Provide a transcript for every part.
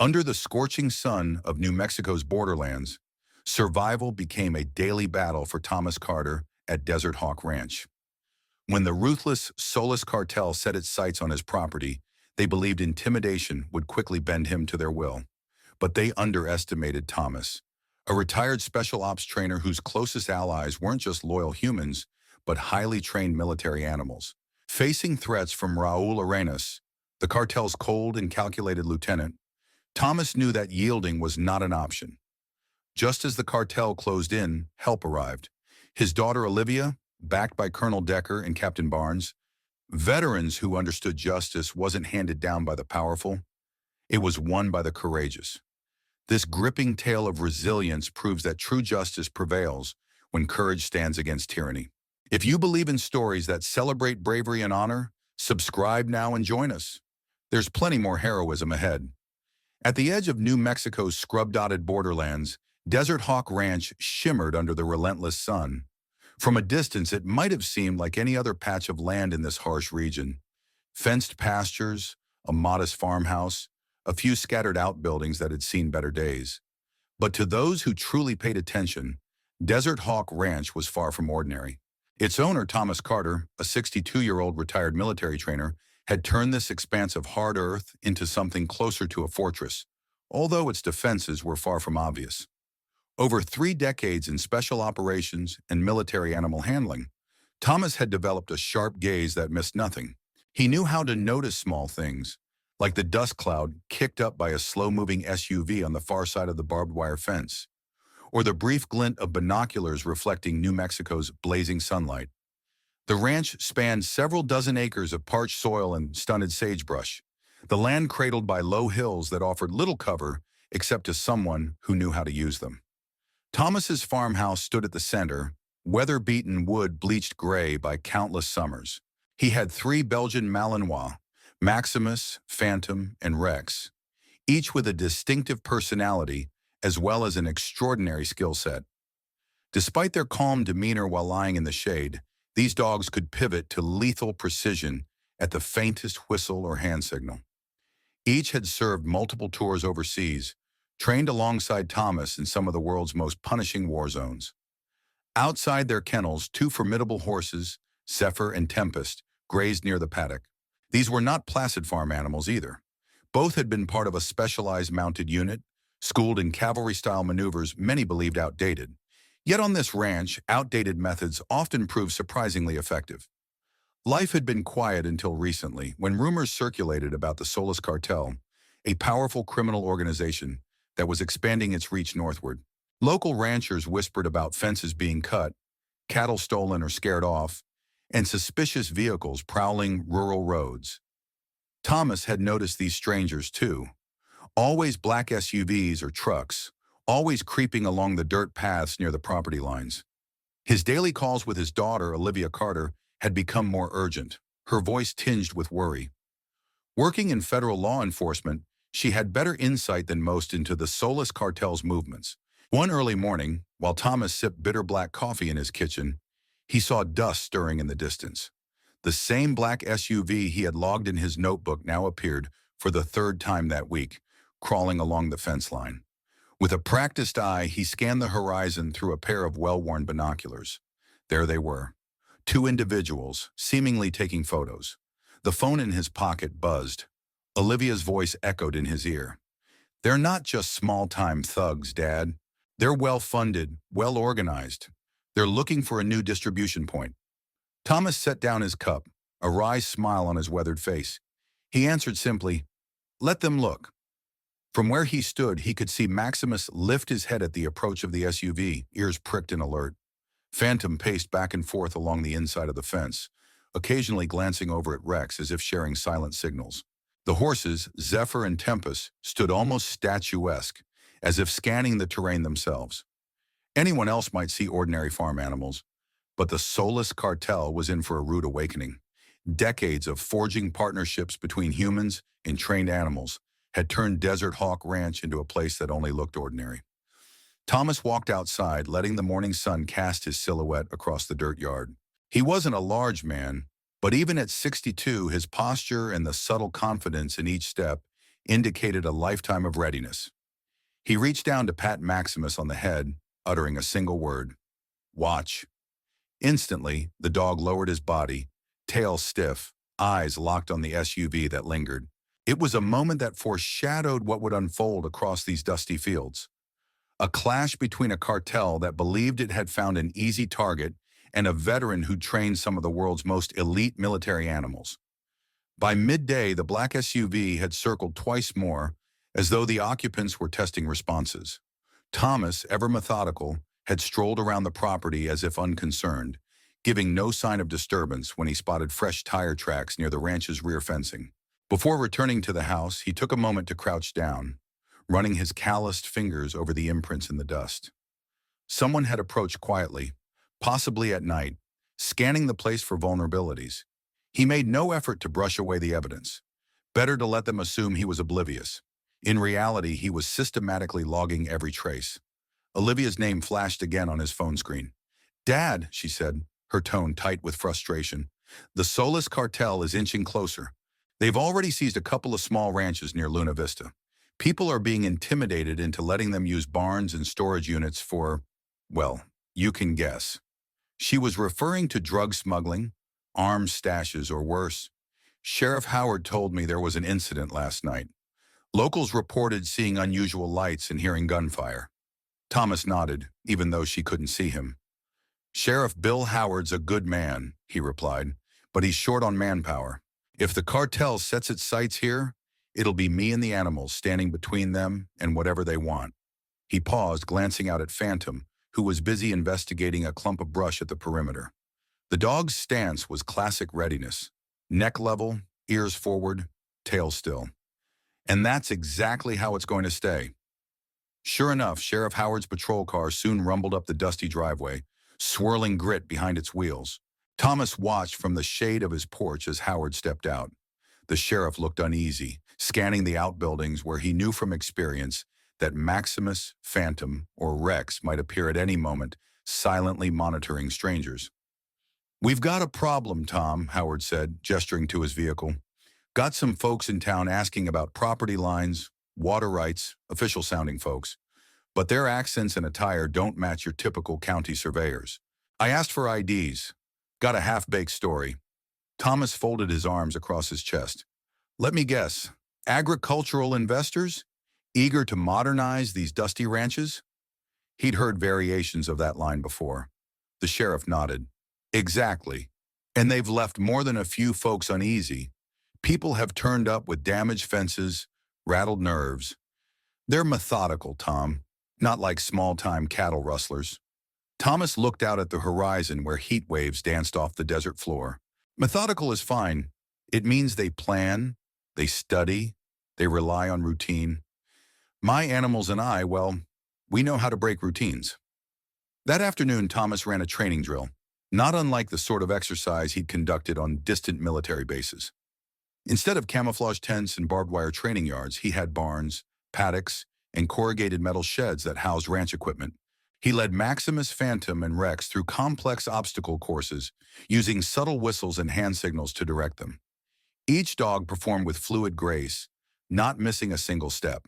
Under the scorching sun of New Mexico's borderlands, survival became a daily battle for Thomas Carter at Desert Hawk Ranch. When the ruthless Solis Cartel set its sights on his property, they believed intimidation would quickly bend him to their will. But they underestimated Thomas, a retired special ops trainer whose closest allies weren't just loyal humans, but highly trained military animals. Facing threats from Raul Arenas, the cartel's cold and calculated lieutenant, Thomas knew that yielding was not an option. Just as the cartel closed in, help arrived. His daughter Olivia, backed by Colonel Decker and Captain Barnes, veterans who understood justice wasn't handed down by the powerful, it was won by the courageous. This gripping tale of resilience proves that true justice prevails when courage stands against tyranny. If you believe in stories that celebrate bravery and honor, subscribe now and join us. There's plenty more heroism ahead. At the edge of New Mexico's scrub-dotted borderlands, Desert Hawk Ranch shimmered under the relentless sun. From a distance, it might have seemed like any other patch of land in this harsh region. Fenced pastures, a modest farmhouse, a few scattered outbuildings that had seen better days. But to those who truly paid attention, Desert Hawk Ranch was far from ordinary. Its owner, Thomas Carter, a 62-year-old retired military trainer, had turned this expanse of hard earth into something closer to a fortress, although its defenses were far from obvious. Over 3 decades in special operations and military animal handling, Thomas had developed a sharp gaze that missed nothing. He knew how to notice small things, like the dust cloud kicked up by a slow-moving SUV on the far side of the barbed wire fence, or the brief glint of binoculars reflecting New Mexico's blazing sunlight. The ranch spanned several dozen acres of parched soil and stunted sagebrush, the land cradled by low hills that offered little cover except to someone who knew how to use them. Thomas's farmhouse stood at the center, weather-beaten wood bleached gray by countless summers. He had 3 Belgian Malinois, Maximus, Phantom, and Rex, each with a distinctive personality as well as an extraordinary skill set. Despite their calm demeanor while lying in the shade, these dogs could pivot to lethal precision at the faintest whistle or hand signal. Each had served multiple tours overseas, trained alongside Thomas in some of the world's most punishing war zones. Outside their kennels, 2 formidable horses, Zephyr and Tempest, grazed near the paddock. These were not placid farm animals either. Both had been part of a specialized mounted unit, schooled in cavalry-style maneuvers many believed outdated. Yet on this ranch, outdated methods often proved surprisingly effective. Life had been quiet until recently, when rumors circulated about the Solis Cartel, a powerful criminal organization that was expanding its reach northward. Local ranchers whispered about fences being cut, cattle stolen or scared off, and suspicious vehicles prowling rural roads. Thomas had noticed these strangers too. Always black SUVs or trucks, always creeping along the dirt paths near the property lines. His daily calls with his daughter, Olivia Carter, had become more urgent, her voice tinged with worry. Working in federal law enforcement, she had better insight than most into the Solis Cartel's movements. One early morning, while Thomas sipped bitter black coffee in his kitchen, he saw dust stirring in the distance. The same black SUV he had logged in his notebook now appeared for the 3rd time that week, crawling along the fence line. With a practiced eye, he scanned the horizon through a pair of well-worn binoculars. There they were, 2 individuals, seemingly taking photos. The phone in his pocket buzzed. Olivia's voice echoed in his ear. "They're not just small-time thugs, Dad. They're well-funded, well-organized. They're looking for a new distribution point." Thomas set down his cup, a wry smile on his weathered face. He answered simply, "Let them look." From where he stood, he could see Maximus lift his head at the approach of the SUV, ears pricked in alert. Phantom paced back and forth along the inside of the fence, occasionally glancing over at Rex as if sharing silent signals. The horses, Zephyr and Tempest, stood almost statuesque, as if scanning the terrain themselves. Anyone else might see ordinary farm animals, but the Solis Cartel was in for a rude awakening. Decades of forging partnerships between humans and trained animals had turned Desert Hawk Ranch into a place that only looked ordinary. Thomas walked outside, letting the morning sun cast his silhouette across the dirt yard. He wasn't a large man, but even at 62, his posture and the subtle confidence in each step indicated a lifetime of readiness. He reached down to pat Maximus on the head, uttering a single word, "Watch." Instantly, the dog lowered his body, tail stiff, eyes locked on the SUV that lingered. It was a moment that foreshadowed what would unfold across these dusty fields. A clash between a cartel that believed it had found an easy target and a veteran who trained some of the world's most elite military animals. By midday, the black SUV had circled twice more, as though the occupants were testing responses. Thomas, ever methodical, had strolled around the property as if unconcerned, giving no sign of disturbance when he spotted fresh tire tracks near the ranch's rear fencing. Before returning to the house, he took a moment to crouch down, running his calloused fingers over the imprints in the dust. Someone had approached quietly, possibly at night, scanning the place for vulnerabilities. He made no effort to brush away the evidence. Better to let them assume he was oblivious. In reality, he was systematically logging every trace. Olivia's name flashed again on his phone screen. "Dad," she said, her tone tight with frustration, "the Solis cartel is inching closer. They've already seized a couple of small ranches near Luna Vista. People are being intimidated into letting them use barns and storage units for, well, you can guess." She was referring to drug smuggling, arms stashes, or worse. "Sheriff Howard told me there was an incident last night. Locals reported seeing unusual lights and hearing gunfire." Thomas nodded, even though she couldn't see him. "Sheriff Bill Howard's a good man," he replied, "but he's short on manpower. If the cartel sets its sights here, it'll be me and the animals standing between them and whatever they want." He paused, glancing out at Phantom, who was busy investigating a clump of brush at the perimeter. The dog's stance was classic readiness. Neck level, ears forward, tail still. And that's exactly how it's going to stay. Sure enough, Sheriff Howard's patrol car soon rumbled up the dusty driveway, swirling grit behind its wheels. Thomas watched from the shade of his porch as Howard stepped out. The sheriff looked uneasy, scanning the outbuildings where he knew from experience that Maximus, Phantom, or Rex might appear at any moment, silently monitoring strangers. "We've got a problem, Tom," Howard said, gesturing to his vehicle. "Got some folks in town asking about property lines, water rights, official-sounding folks, but their accents and attire don't match your typical county surveyors. I asked for IDs. Got a half-baked story." Thomas folded his arms across his chest. "Let me guess, agricultural investors? Eager to modernize these dusty ranches?" He'd heard variations of that line before. The sheriff nodded. "Exactly. And they've left more than a few folks uneasy. People have turned up with damaged fences, rattled nerves. They're methodical, Tom, not like small-time cattle rustlers." Thomas looked out at the horizon where heat waves danced off the desert floor. "Methodical is fine. It means they plan, they study, they rely on routine. My animals and I, well, we know how to break routines." That afternoon, Thomas ran a training drill, not unlike the sort of exercise he'd conducted on distant military bases. Instead of camouflage tents and barbed wire training yards, he had barns, paddocks, and corrugated metal sheds that housed ranch equipment. He led Maximus, Phantom, and Rex through complex obstacle courses, using subtle whistles and hand signals to direct them. Each dog performed with fluid grace, not missing a single step.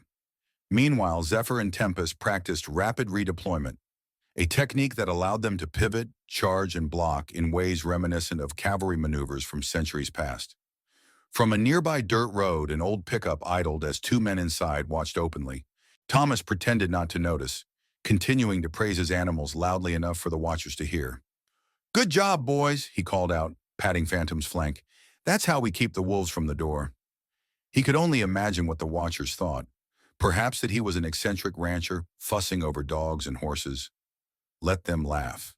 Meanwhile, Zephyr and Tempest practiced rapid redeployment, a technique that allowed them to pivot, charge, and block in ways reminiscent of cavalry maneuvers from centuries past. From a nearby dirt road, an old pickup idled as two men inside watched openly. Thomas pretended not to notice, continuing to praise his animals loudly enough for the watchers to hear. "Good job, boys," he called out, patting Phantom's flank. "That's how we keep the wolves from the door." He could only imagine what the watchers thought. Perhaps that he was an eccentric rancher, fussing over dogs and horses. Let them laugh.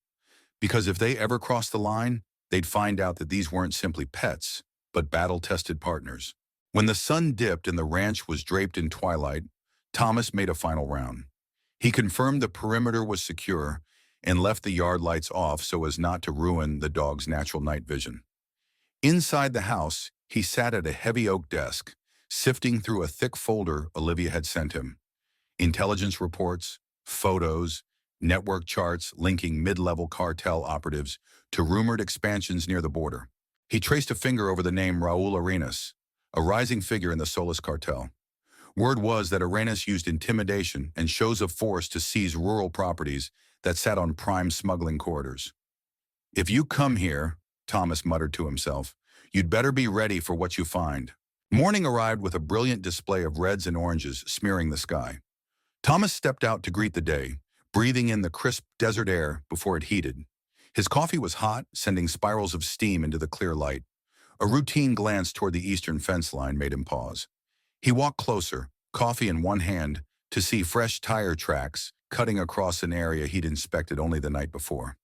Because if they ever crossed the line, they'd find out that these weren't simply pets, but battle-tested partners. When the sun dipped and the ranch was draped in twilight, Thomas made a final round. He confirmed the perimeter was secure and left the yard lights off so as not to ruin the dog's natural night vision. Inside the house, he sat at a heavy oak desk, sifting through a thick folder Olivia had sent him. Intelligence reports, photos, network charts linking mid-level cartel operatives to rumored expansions near the border. He traced a finger over the name Raul Arenas, a rising figure in the Solis cartel. Word was that Arenas used intimidation and shows of force to seize rural properties that sat on prime smuggling corridors. "If you come here," Thomas muttered to himself, "you'd better be ready for what you find." Morning arrived with a brilliant display of reds and oranges smearing the sky. Thomas stepped out to greet the day, breathing in the crisp desert air before it heated. His coffee was hot, sending spirals of steam into the clear light. A routine glance toward the eastern fence line made him pause. He walked closer, coffee in one hand, to see fresh tire tracks cutting across an area he'd inspected only the night before.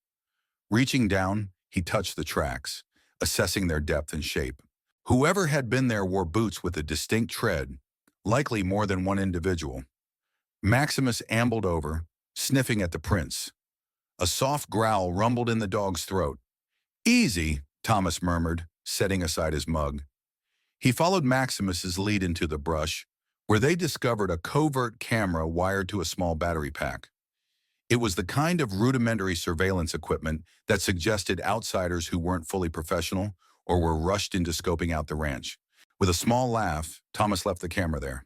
Reaching down, he touched the tracks, assessing their depth and shape. Whoever had been there wore boots with a distinct tread, likely more than one individual. Maximus ambled over, sniffing at the prints. A soft growl rumbled in the dog's throat. "Easy," Thomas murmured, setting aside his mug. He followed Maximus's lead into the brush, where they discovered a covert camera wired to a small battery pack. It was the kind of rudimentary surveillance equipment that suggested outsiders who weren't fully professional or were rushed into scoping out the ranch. With a small laugh, Thomas left the camera there.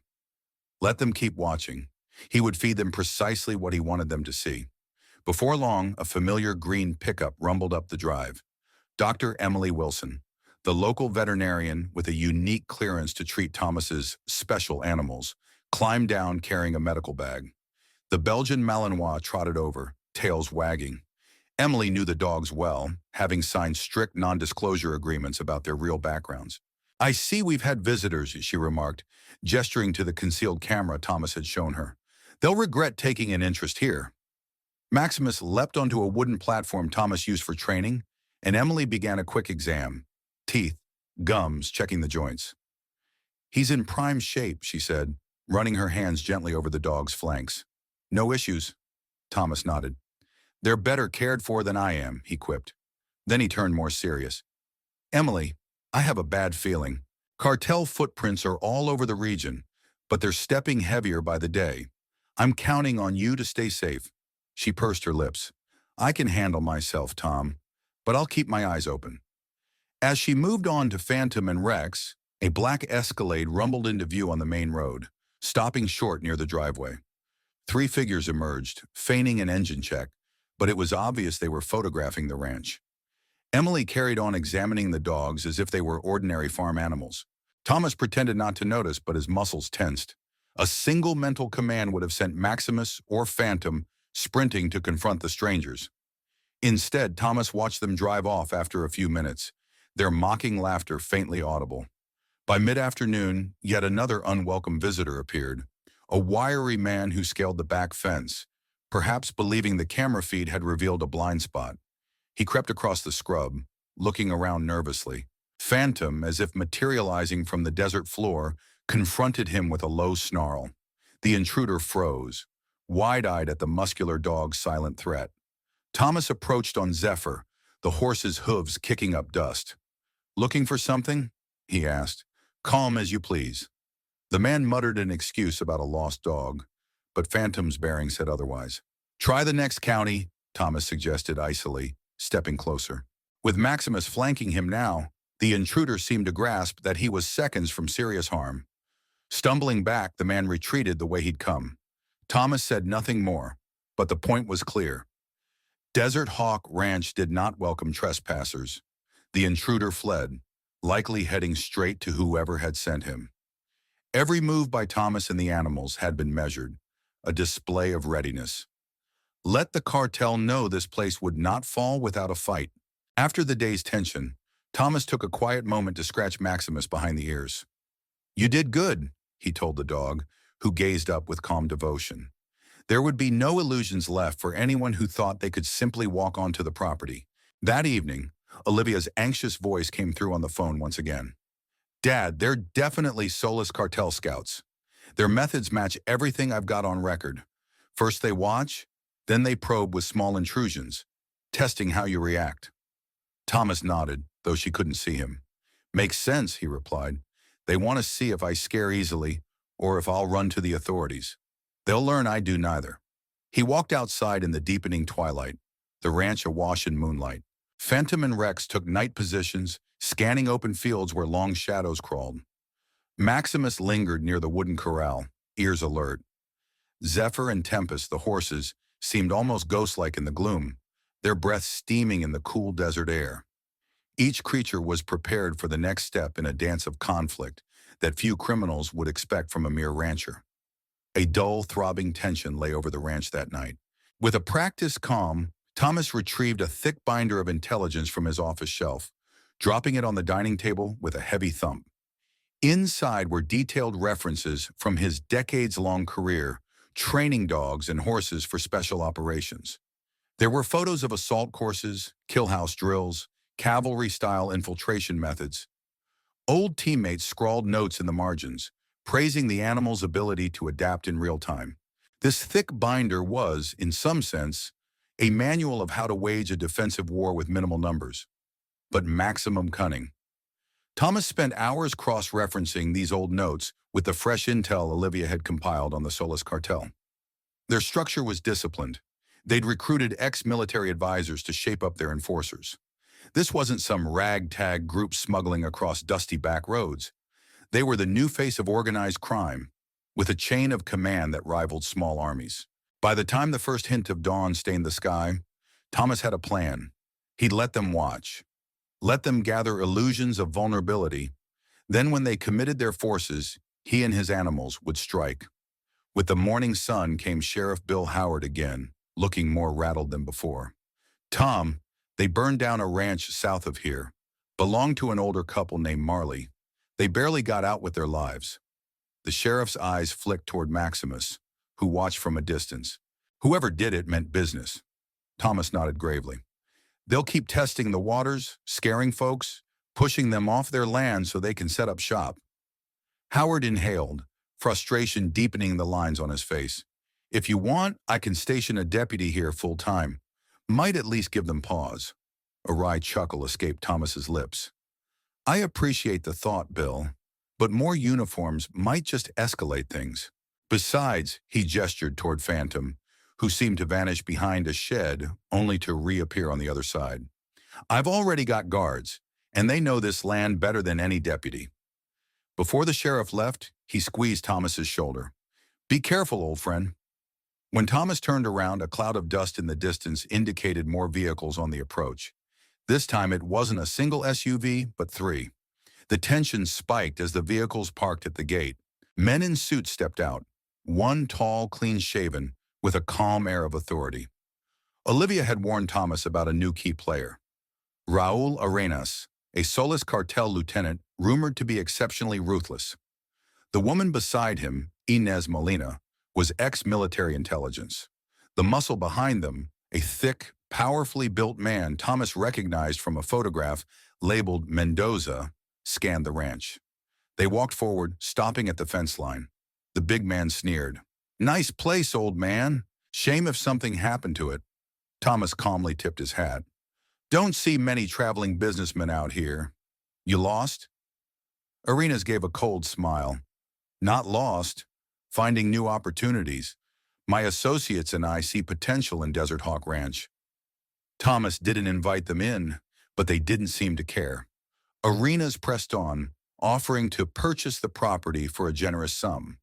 Let them keep watching. He would feed them precisely what he wanted them to see. Before long, a familiar green pickup rumbled up the drive. Dr. Emily Wilson, the local veterinarian with a unique clearance to treat Thomas's special animals, climbed down carrying a medical bag. The Belgian Malinois trotted over, tails wagging. Emily knew the dogs well, having signed strict non-disclosure agreements about their real backgrounds. "I see we've had visitors," she remarked, gesturing to the concealed camera Thomas had shown her. "They'll regret taking an interest here." Maximus leapt onto a wooden platform Thomas used for training, and Emily began a quick exam. Teeth, gums, checking the joints. "He's in prime shape," she said, running her hands gently over the dog's flanks. "No issues." Thomas nodded. "They're better cared for than I am," he quipped. Then he turned more serious. "Emily, I have a bad feeling. Cartel footprints are all over the region, but they're stepping heavier by the day. I'm counting on you to stay safe." She pursed her lips. "I can handle myself, Tom, but I'll keep my eyes open." As she moved on to Phantom and Rex, a black Escalade rumbled into view on the main road, stopping short near the driveway. 3 figures emerged, feigning an engine check, but it was obvious they were photographing the ranch. Emily carried on examining the dogs as if they were ordinary farm animals. Thomas pretended not to notice, but his muscles tensed. A single mental command would have sent Maximus or Phantom sprinting to confront the strangers. Instead, Thomas watched them drive off after a few minutes, their mocking laughter faintly audible. By mid-afternoon, yet another unwelcome visitor appeared, a wiry man who scaled the back fence, perhaps believing the camera feed had revealed a blind spot. He crept across the scrub, looking around nervously. Phantom, as if materializing from the desert floor, confronted him with a low snarl. The intruder froze, wide-eyed at the muscular dog's silent threat. Thomas approached on Zephyr, the horse's hooves kicking up dust. "Looking for something?" he asked. "Calm as you please." The man muttered an excuse about a lost dog, but Phantom's bearing said otherwise. "Try the next county," Thomas suggested icily, stepping closer. With Maximus flanking him now, the intruder seemed to grasp that he was seconds from serious harm. Stumbling back, the man retreated the way he'd come. Thomas said nothing more, but the point was clear. Desert Hawk Ranch did not welcome trespassers. The intruder fled, likely heading straight to whoever had sent him. Every move by Thomas and the animals had been measured, a display of readiness. Let the cartel know this place would not fall without a fight. After the day's tension, Thomas took a quiet moment to scratch Maximus behind the ears. "You did good," he told the dog, who gazed up with calm devotion. There would be no illusions left for anyone who thought they could simply walk onto the property. That evening, Olivia's anxious voice came through on the phone once again. "Dad, they're definitely Solus Cartel scouts. Their methods match everything I've got on record. First they watch, then they probe with small intrusions, testing how you react." Thomas nodded, though she couldn't see him. "Makes sense," he replied. "They want to see if I scare easily or if I'll run to the authorities. They'll learn I do neither." He walked outside in the deepening twilight, the ranch awash in moonlight. Phantom and Rex took night positions, scanning open fields where long shadows crawled. Maximus lingered near the wooden corral, ears alert. Zephyr and Tempest, the horses, seemed almost ghost-like in the gloom, their breaths steaming in the cool desert air. Each creature was prepared for the next step in a dance of conflict that few criminals would expect from a mere rancher. A dull, throbbing tension lay over the ranch that night. With a practiced calm, Thomas retrieved a thick binder of intelligence from his office shelf, dropping it on the dining table with a heavy thump. Inside were detailed references from his decades-long career, training dogs and horses for special operations. There were photos of assault courses, killhouse drills, cavalry-style infiltration methods. Old teammates scrawled notes in the margins, praising the animal's ability to adapt in real time. This thick binder was, in some sense, a manual of how to wage a defensive war with minimal numbers, but maximum cunning. Thomas spent hours cross-referencing these old notes with the fresh intel Olivia had compiled on the Solis Cartel. Their structure was disciplined. They'd recruited ex-military advisors to shape up their enforcers. This wasn't some ragtag group smuggling across dusty back roads. They were the new face of organized crime, with a chain of command that rivaled small armies. By the time the first hint of dawn stained the sky, Thomas had a plan. He'd let them watch. Let them gather illusions of vulnerability. Then when they committed their forces, he and his animals would strike. With the morning sun came Sheriff Bill Howard again, looking more rattled than before. "Tom, they burned down a ranch south of here. Belonged to an older couple named Marley. They barely got out with their lives." The sheriff's eyes flicked toward Maximus, who watched from a distance. Whoever did it meant business. Thomas nodded gravely. "They'll keep testing the waters, scaring folks, pushing them off their land so they can set up shop." Howard inhaled, frustration deepening the lines on his face. "If you want, I can station a deputy here full-time. Might at least give them pause." A wry chuckle escaped Thomas's lips. "I appreciate the thought, Bill, but more uniforms might just escalate things. Besides," he gestured toward Phantom, who seemed to vanish behind a shed only to reappear on the other side. "I've already got guards, and they know this land better than any deputy." Before the sheriff left, he squeezed Thomas's shoulder. "Be careful, old friend." When Thomas turned around, a cloud of dust in the distance indicated more vehicles on the approach. This time it wasn't a single SUV, but three. The tension spiked as the vehicles parked at the gate. Men in suits stepped out, one tall, clean-shaven, with a calm air of authority. Olivia had warned Thomas about a new key player. Raul Arenas, a Solis Cartel lieutenant rumored to be exceptionally ruthless. The woman beside him, Inez Molina, was ex-military intelligence. The muscle behind them, a thick, powerfully built man Thomas recognized from a photograph labeled Mendoza, scanned the ranch. They walked forward, stopping at the fence line. The big man sneered. "Nice place, old man. Shame if something happened to it." Thomas calmly tipped his hat. "Don't see many traveling businessmen out here. You lost?" Arenas gave a cold smile. "Not lost. Finding new opportunities. My associates and I see potential in Desert Hawk Ranch." Thomas didn't invite them in, but they didn't seem to care. Arenas pressed on, offering to purchase the property for a generous sum.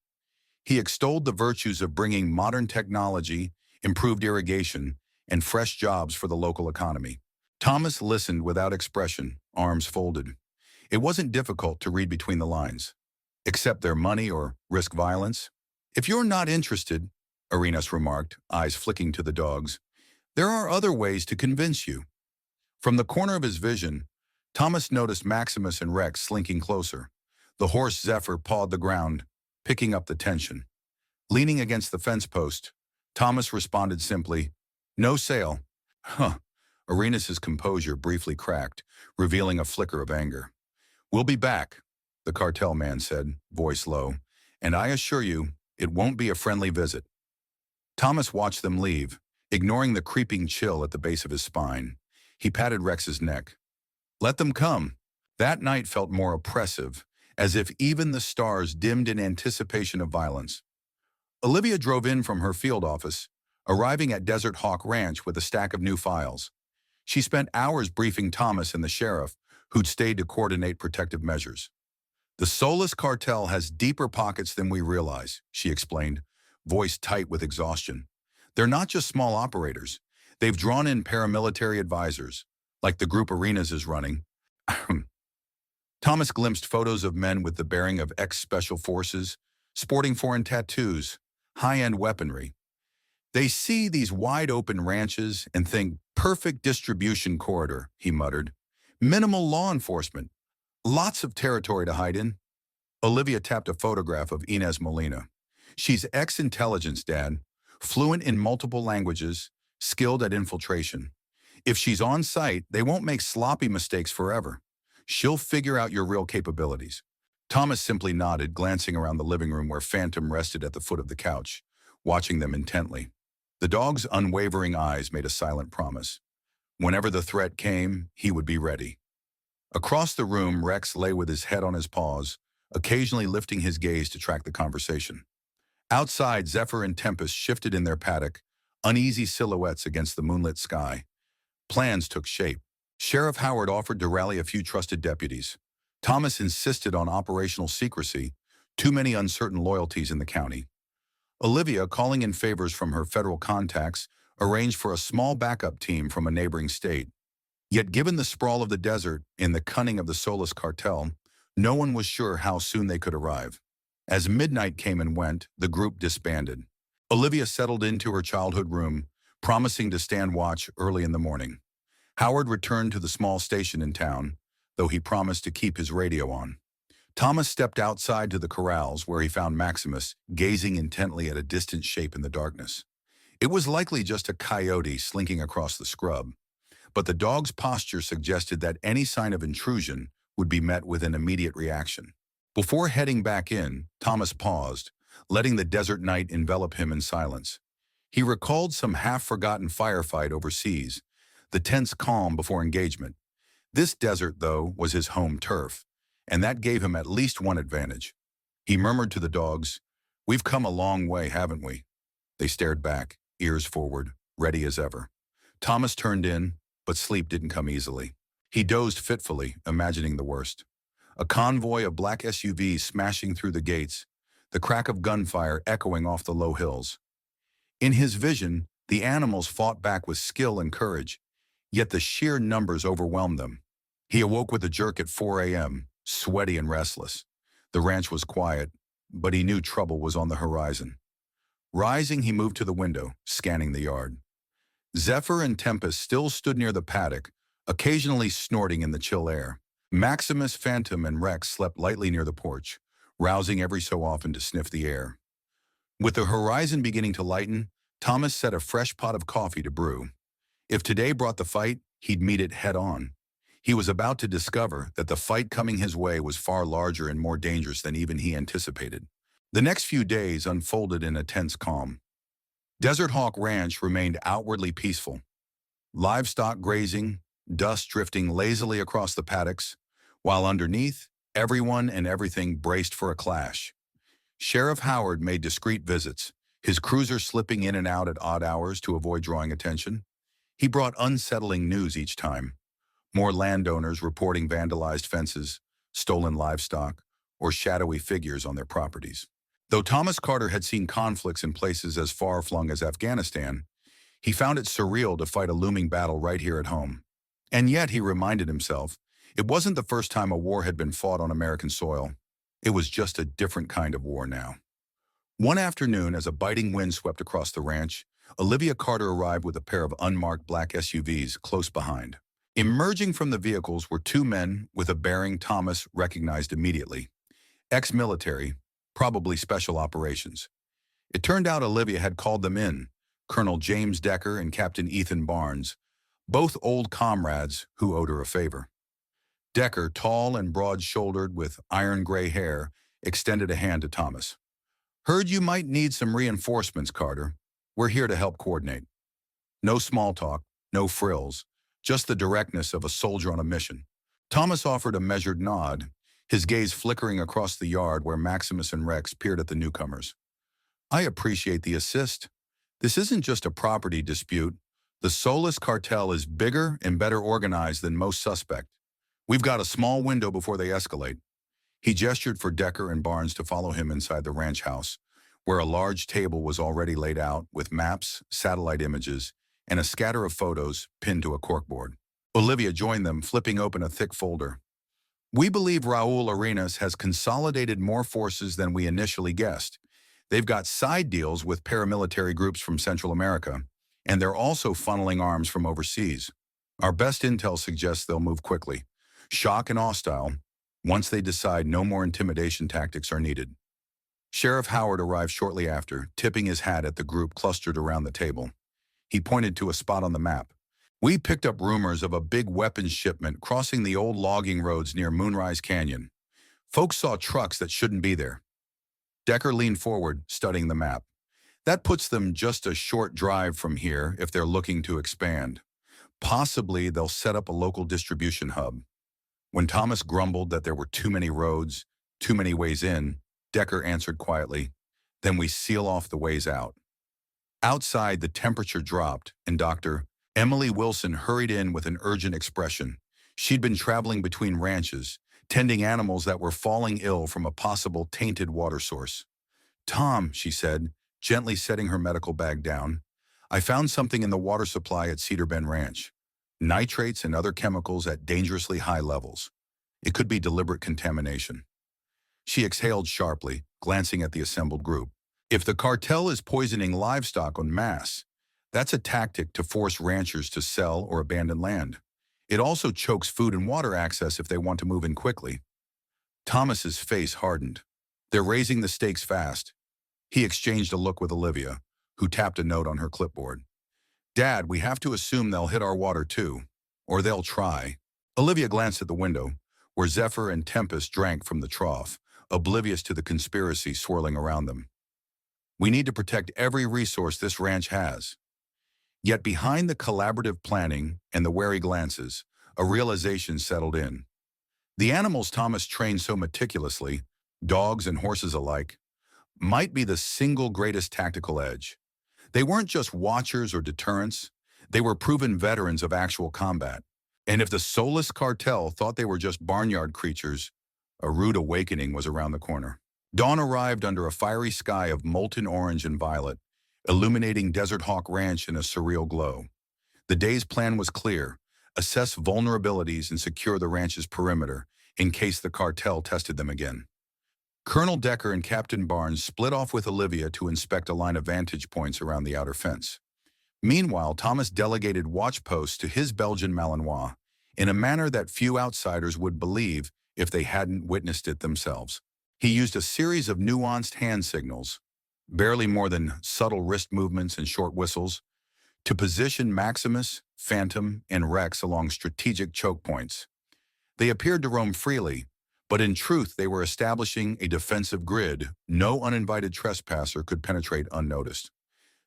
He extolled the virtues of bringing modern technology, improved irrigation, and fresh jobs for the local economy. Thomas listened without expression, arms folded. It wasn't difficult to read between the lines. Accept their money or risk violence? "If you're not interested," Arenas remarked, eyes flicking to the dogs, "there are other ways to convince you." From the corner of his vision, Thomas noticed Maximus and Rex slinking closer. The horse Zephyr pawed the ground, picking up the tension. Leaning against the fence post, Thomas responded simply, "No sale." "Huh." Arenas's composure briefly cracked, revealing a flicker of anger. "We'll be back," the cartel man said, voice low, "and I assure you, it won't be a friendly visit." Thomas watched them leave, ignoring the creeping chill at the base of his spine. He patted Rex's neck. "Let them come." That night felt more oppressive, as if even the stars dimmed in anticipation of violence. Olivia drove in from her field office, arriving at Desert Hawk Ranch with a stack of new files. She spent hours briefing Thomas and the sheriff, who'd stayed to coordinate protective measures. The Solis Cartel has deeper pockets than we realize, she explained, voice tight with exhaustion. They're not just small operators. They've drawn in paramilitary advisors, like the group Arenas is running. Thomas glimpsed photos of men with the bearing of ex-special forces, sporting foreign tattoos, high-end weaponry. They see these wide-open ranches and think, perfect distribution corridor, he muttered. Minimal law enforcement. Lots of territory to hide in. Olivia tapped a photograph of Inez Molina. She's ex-intelligence, Dad, fluent in multiple languages, skilled at infiltration. If she's on site, they won't make sloppy mistakes forever. She'll figure out your real capabilities. Thomas simply nodded, glancing around the living room where Phantom rested at the foot of the couch, watching them intently. The dog's unwavering eyes made a silent promise. Whenever the threat came, he would be ready. Across the room, Rex lay with his head on his paws, occasionally lifting his gaze to track the conversation. Outside, Zephyr and Tempest shifted in their paddock, uneasy silhouettes against the moonlit sky. Plans took shape. Sheriff Howard offered to rally a few trusted deputies. Thomas insisted on operational secrecy, too many uncertain loyalties in the county. Olivia, calling in favors from her federal contacts, arranged for a small backup team from a neighboring state. Yet given the sprawl of the desert and the cunning of the Solis Cartel, no one was sure how soon they could arrive. As midnight came and went, the group disbanded. Olivia settled into her childhood room, promising to stand watch early in the morning. Howard returned to the small station in town, though he promised to keep his radio on. Thomas stepped outside to the corrals where he found Maximus gazing intently at a distant shape in the darkness. It was likely just a coyote slinking across the scrub, but the dog's posture suggested that any sign of intrusion would be met with an immediate reaction. Before heading back in, Thomas paused, letting the desert night envelop him in silence. He recalled some half-forgotten firefight overseas, the tense calm before engagement. This desert, though, was his home turf, and that gave him at least one advantage. He murmured to the dogs, "We've come a long way, haven't we?" They stared back, ears forward, ready as ever. Thomas turned in, but sleep didn't come easily. He dozed fitfully, imagining the worst. A convoy of black SUVs smashing through the gates, the crack of gunfire echoing off the low hills. In his vision, the animals fought back with skill and courage, yet the sheer numbers overwhelmed them. He awoke with a jerk at 4 a.m., sweaty and restless. The ranch was quiet, but he knew trouble was on the horizon. Rising, he moved to the window, scanning the yard. Zephyr and Tempest still stood near the paddock, occasionally snorting in the chill air. Maximus, Phantom, and Rex slept lightly near the porch, rousing every so often to sniff the air. With the horizon beginning to lighten, Thomas set a fresh pot of coffee to brew. If today brought the fight, he'd meet it head-on. He was about to discover that the fight coming his way was far larger and more dangerous than even he anticipated. The next few days unfolded in a tense calm. Desert Hawk Ranch remained outwardly peaceful. Livestock grazing, dust drifting lazily across the paddocks, while underneath, everyone and everything braced for a clash. Sheriff Howard made discreet visits, his cruiser slipping in and out at odd hours to avoid drawing attention. He brought unsettling news each time. More landowners reporting vandalized fences, stolen livestock, or shadowy figures on their properties. Though Thomas Carter had seen conflicts in places as far-flung as Afghanistan, he found it surreal to fight a looming battle right here at home. And yet, he reminded himself, it wasn't the first time a war had been fought on American soil. It was just a different kind of war now. One afternoon, as a biting wind swept across the ranch, Olivia Carter arrived with a pair of unmarked black SUVs close behind. Emerging from the vehicles were two men with a bearing Thomas recognized immediately. Ex-military, probably special operations. It turned out Olivia had called them in, Colonel James Decker and Captain Ethan Barnes, both old comrades who owed her a favor. Decker, tall and broad-shouldered with iron gray hair, extended a hand to Thomas. "Heard you might need some reinforcements, Carter. We're here to help coordinate." No small talk, no frills, just the directness of a soldier on a mission. Thomas offered a measured nod, his gaze flickering across the yard where Maximus and Rex peered at the newcomers. "I appreciate the assist. This isn't just a property dispute. The Solis Cartel is bigger and better organized than most suspect. We've got a small window before they escalate." He gestured for Decker and Barnes to follow him inside the ranch house, where a large table was already laid out with maps, satellite images, and a scatter of photos pinned to a corkboard. Olivia joined them, flipping open a thick folder. We believe Raul Arenas has consolidated more forces than we initially guessed. They've got side deals with paramilitary groups from Central America, and they're also funneling arms from overseas. Our best intel suggests they'll move quickly, shock and hostile, once they decide no more intimidation tactics are needed. Sheriff Howard arrived shortly after, tipping his hat at the group clustered around the table. He pointed to a spot on the map. We picked up rumors of a big weapons shipment crossing the old logging roads near Moonrise Canyon. Folks saw trucks that shouldn't be there. Decker leaned forward, studying the map. That puts them just a short drive from here if they're looking to expand. Possibly they'll set up a local distribution hub. When Thomas grumbled that there were too many roads, too many ways in, Decker answered quietly, "Then we seal off the ways out." Outside, the temperature dropped, and Dr. Emily Wilson hurried in with an urgent expression. She'd been traveling between ranches, tending animals that were falling ill from a possible tainted water source. "Tom," she said, gently setting her medical bag down, "I found something in the water supply at Cedar Bend Ranch. Nitrates and other chemicals at dangerously high levels. It could be deliberate contamination." She exhaled sharply, glancing at the assembled group. If the cartel is poisoning livestock en masse, that's a tactic to force ranchers to sell or abandon land. It also chokes food and water access if they want to move in quickly. Thomas's face hardened. They're raising the stakes fast. He exchanged a look with Olivia, who tapped a note on her clipboard. "Dad, we have to assume they'll hit our water too. Or they'll try." Olivia glanced at the window, where Zephyr and Tempest drank from the trough, oblivious to the conspiracy swirling around them. "We need to protect every resource this ranch has." Yet behind the collaborative planning and the wary glances, a realization settled in. The animals Thomas trained so meticulously, dogs and horses alike, might be the single greatest tactical edge. They weren't just watchers or deterrents, they were proven veterans of actual combat. And if the soulless cartel thought they were just barnyard creatures, a rude awakening was around the corner. Dawn arrived under a fiery sky of molten orange and violet, illuminating Desert Hawk Ranch in a surreal glow. The day's plan was clear: assess vulnerabilities and secure the ranch's perimeter in case the cartel tested them again. Colonel Decker and Captain Barnes split off with Olivia to inspect a line of vantage points around the outer fence. Meanwhile, Thomas delegated watch posts to his Belgian Malinois in a manner that few outsiders would believe if they hadn't witnessed it themselves. He used a series of nuanced hand signals, barely more than subtle wrist movements and short whistles, to position Maximus, Phantom, and Rex along strategic choke points. They appeared to roam freely, but in truth they were establishing a defensive grid no uninvited trespasser could penetrate unnoticed.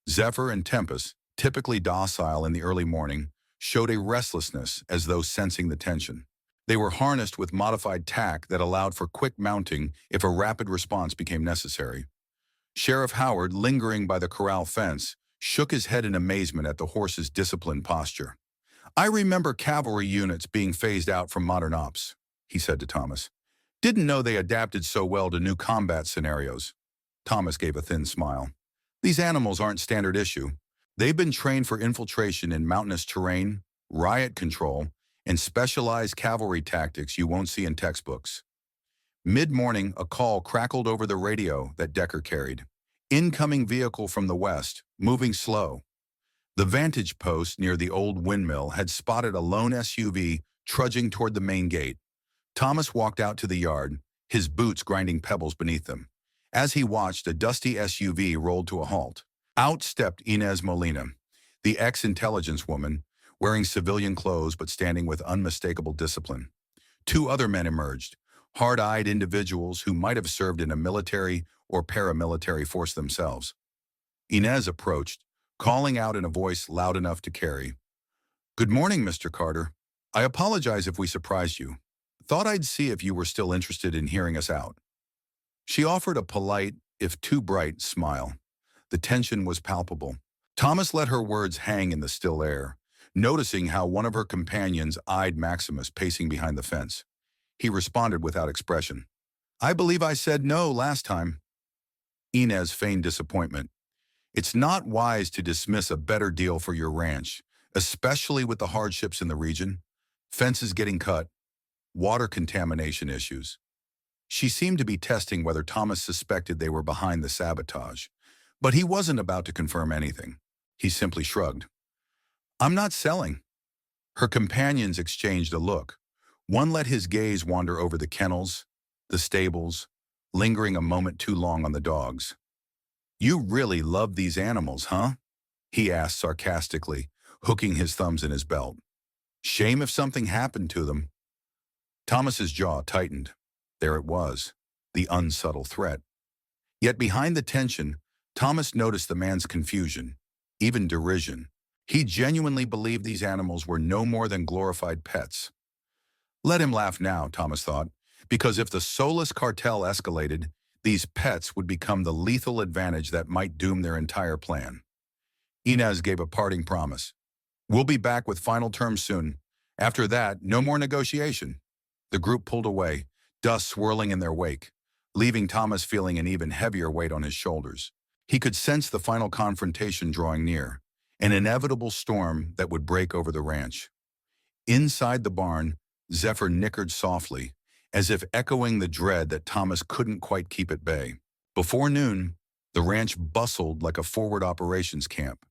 Zephyr and Tempest, typically docile in the early morning, showed a restlessness as though sensing the tension. They were harnessed with modified tack that allowed for quick mounting if a rapid response became necessary. Sheriff Howard, lingering by the corral fence, shook his head in amazement at the horse's disciplined posture. "I remember cavalry units being phased out from modern ops," he said to Thomas. "Didn't know they adapted so well to new combat scenarios." Thomas gave a thin smile. "These animals aren't standard issue. They've been trained for infiltration in mountainous terrain, riot control, and specialized cavalry tactics you won't see in textbooks." Mid-morning, a call crackled over the radio that Decker carried. "Incoming vehicle from the west, moving slow." The vantage post near the old windmill had spotted a lone SUV trudging toward the main gate. Thomas walked out to the yard, his boots grinding pebbles beneath them. As he watched, a dusty SUV rolled to a halt. Out stepped Inez Molina, the ex-intelligence woman, wearing civilian clothes but standing with unmistakable discipline. Two other men emerged, hard-eyed individuals who might have served in a military or paramilitary force themselves. Inez approached, calling out in a voice loud enough to carry. "Good morning, Mr. Carter. I apologize if we surprised you. Thought I'd see if you were still interested in hearing us out." She offered a polite, if too bright, smile. The tension was palpable. Thomas let her words hang in the still air, noticing how one of her companions eyed Maximus pacing behind the fence. He responded without expression. I believe I said no last time. Inez feigned disappointment. It's not wise to dismiss a better deal for your ranch, especially with the hardships in the region. Fences getting cut, water contamination issues. She seemed to be testing whether Thomas suspected they were behind the sabotage, but he wasn't about to confirm anything. He simply shrugged. I'm not selling. Her companions exchanged a look. One let his gaze wander over the kennels, the stables, lingering a moment too long on the dogs. You really love these animals, huh? He asked sarcastically, hooking his thumbs in his belt. Shame if something happened to them. Thomas's jaw tightened. There it was, the unsubtle threat. Yet behind the tension, Thomas noticed the man's confusion, even derision. He genuinely believed these animals were no more than glorified pets. Let him laugh now, Thomas thought, because if the soulless cartel escalated, these pets would become the lethal advantage that might doom their entire plan. Inez gave a parting promise. We'll be back with final terms soon. After that, no more negotiation. The group pulled away, dust swirling in their wake, leaving Thomas feeling an even heavier weight on his shoulders. He could sense the final confrontation drawing near, an inevitable storm that would break over the ranch. Inside the barn, Zephyr nickered softly, as if echoing the dread that Thomas couldn't quite keep at bay. Before noon, the ranch bustled like a forward operations camp.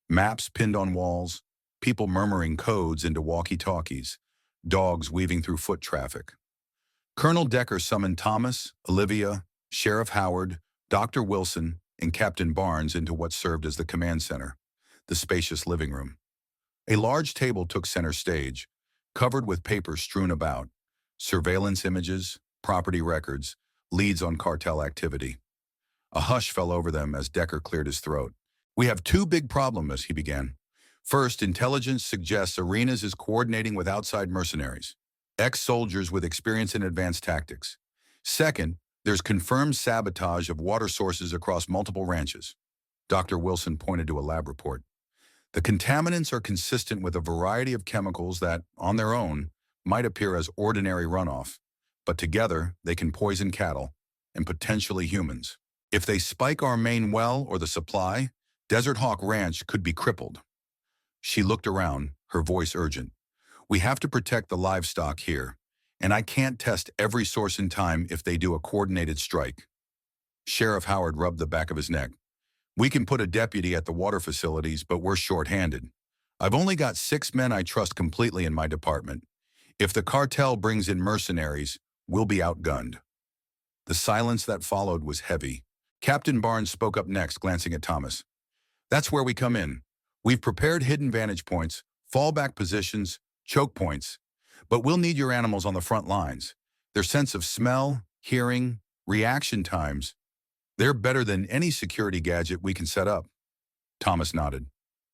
Maps pinned on walls, people murmuring codes into walkie-talkies, dogs weaving through foot traffic. Colonel Decker summoned Thomas, Olivia, Sheriff Howard, Dr. Wilson, and Captain Barnes into what served as the command center, the spacious living room. A large table took center stage, covered with papers strewn about, surveillance images, property records, leads on cartel activity. A hush fell over them as Decker cleared his throat. We have two big problems, he began. First, intelligence suggests Arenas is coordinating with outside mercenaries, ex-soldiers with experience in advanced tactics. Second, there's confirmed sabotage of water sources across multiple ranches. Dr. Wilson pointed to a lab report. The contaminants are consistent with a variety of chemicals that, on their own, might appear as ordinary runoff, but together they can poison cattle and potentially humans. If they spike our main well or the supply, Desert Hawk Ranch could be crippled. She looked around, her voice urgent. We have to protect the livestock here, and I can't test every source in time if they do a coordinated strike. Sheriff Howard rubbed the back of his neck. We can put a deputy at the water facilities, but we're short-handed. I've only got 6 men I trust completely in my department. If the cartel brings in mercenaries, we'll be outgunned. The silence that followed was heavy. Captain Barnes spoke up next, glancing at Thomas. That's where we come in. We've prepared hidden vantage points, fallback positions, choke points, but we'll need your animals on the front lines. Their sense of smell, hearing, reaction times, they're better than any security gadget we can set up. Thomas nodded.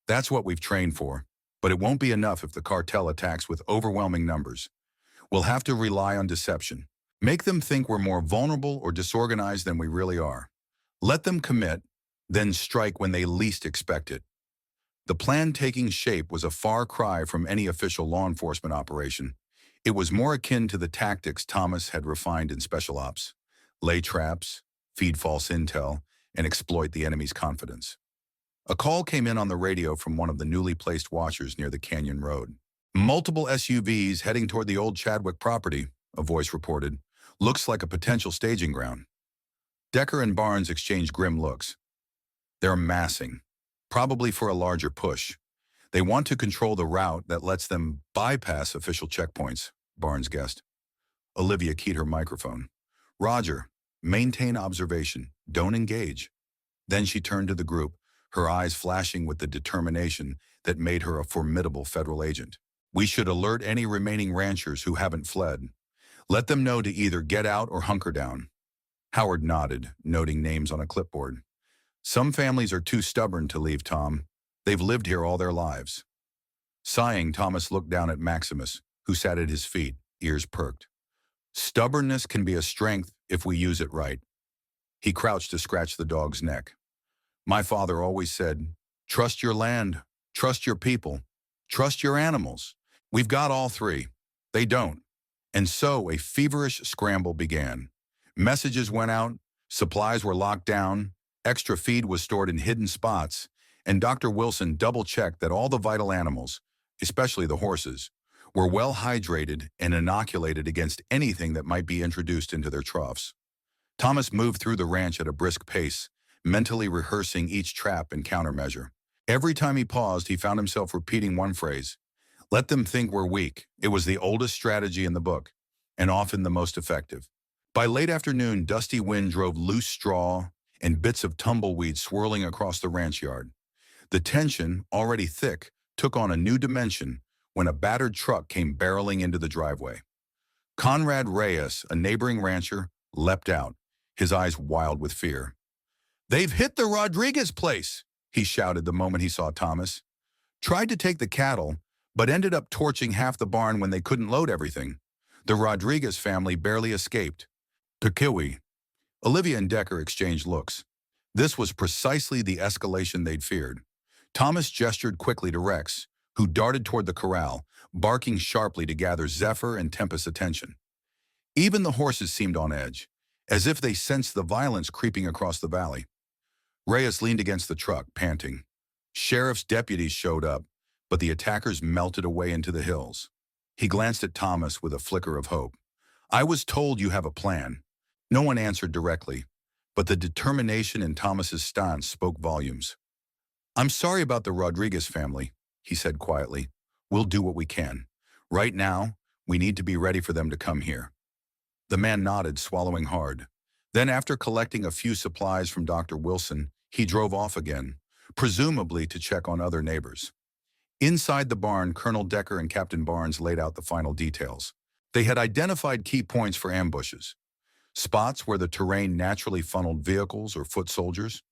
That's what we've trained for, but it won't be enough if the cartel attacks with overwhelming numbers. We'll have to rely on deception. Make them think we're more vulnerable or disorganized than we really are. Let them commit, then strike when they least expect it. The plan taking shape was a far cry from any official law enforcement operation. It was more akin to the tactics Thomas had refined in special ops. Lay traps, feed false intel, and exploit the enemy's confidence. A call came in on the radio from one of the newly placed watchers near the canyon road. Multiple SUVs heading toward the old Chadwick property, a voice reported. Looks like a potential staging ground. Decker and Barnes exchanged grim looks. They're massing, probably for a larger push. They want to control the route that lets them bypass official checkpoints, Barnes guessed. Olivia keyed her microphone. Roger, maintain observation, don't engage. Then she turned to the group, her eyes flashing with the determination that made her a formidable federal agent. We should alert any remaining ranchers who haven't fled. Let them know to either get out or hunker down. Howard nodded, noting names on a clipboard. Some families are too stubborn to leave, Tom. They've lived here all their lives. Sighing, Thomas looked down at Maximus, who sat at his feet, ears perked. Stubbornness can be a strength if we use it right. He crouched to scratch the dog's neck. My father always said, trust your land, trust your people, trust your animals. We've got all three. They don't. And so a feverish scramble began. Messages went out, supplies were locked down, extra feed was stored in hidden spots, and Dr. Wilson double-checked that all the vital animals, especially the horses, were well hydrated and inoculated against anything that might be introduced into their troughs. Thomas moved through the ranch at a brisk pace, mentally rehearsing each trap and countermeasure. Every time he paused, he found himself repeating one phrase: "Let them think we're weak." It was the oldest strategy in the book, and often the most effective. By late afternoon, dusty wind drove loose straw and bits of tumbleweed swirling across the ranch yard. The tension, already thick, took on a new dimension when a battered truck came barreling into the driveway. Conrad Reyes, a neighboring rancher, leapt out, his eyes wild with fear. "They've hit the Rodriguez place," he shouted the moment he saw Thomas. "Tried to take the cattle, but ended up torching half the barn when they couldn't load everything. The Rodriguez family barely escaped." Pekiwi. Olivia and Decker exchanged looks. This was precisely the escalation they'd feared. Thomas gestured quickly to Rex, who darted toward the corral, barking sharply to gather Zephyr and Tempest's attention. Even the horses seemed on edge, as if they sensed the violence creeping across the valley. Reyes leaned against the truck, panting. Sheriff's deputies showed up, but the attackers melted away into the hills. He glanced at Thomas with a flicker of hope. "I was told you have a plan." No one answered directly, but the determination in Thomas's stance spoke volumes. "I'm sorry about the Rodriguez family," he said quietly. "We'll do what we can. Right now, we need to be ready for them to come here." The man nodded, swallowing hard. Then, after collecting a few supplies from Dr. Wilson, he drove off again, presumably to check on other neighbors. Inside the barn, Colonel Decker and Captain Barnes laid out the final details. They had identified key points for ambushes, spots where the terrain naturally funneled vehicles or foot soldiers.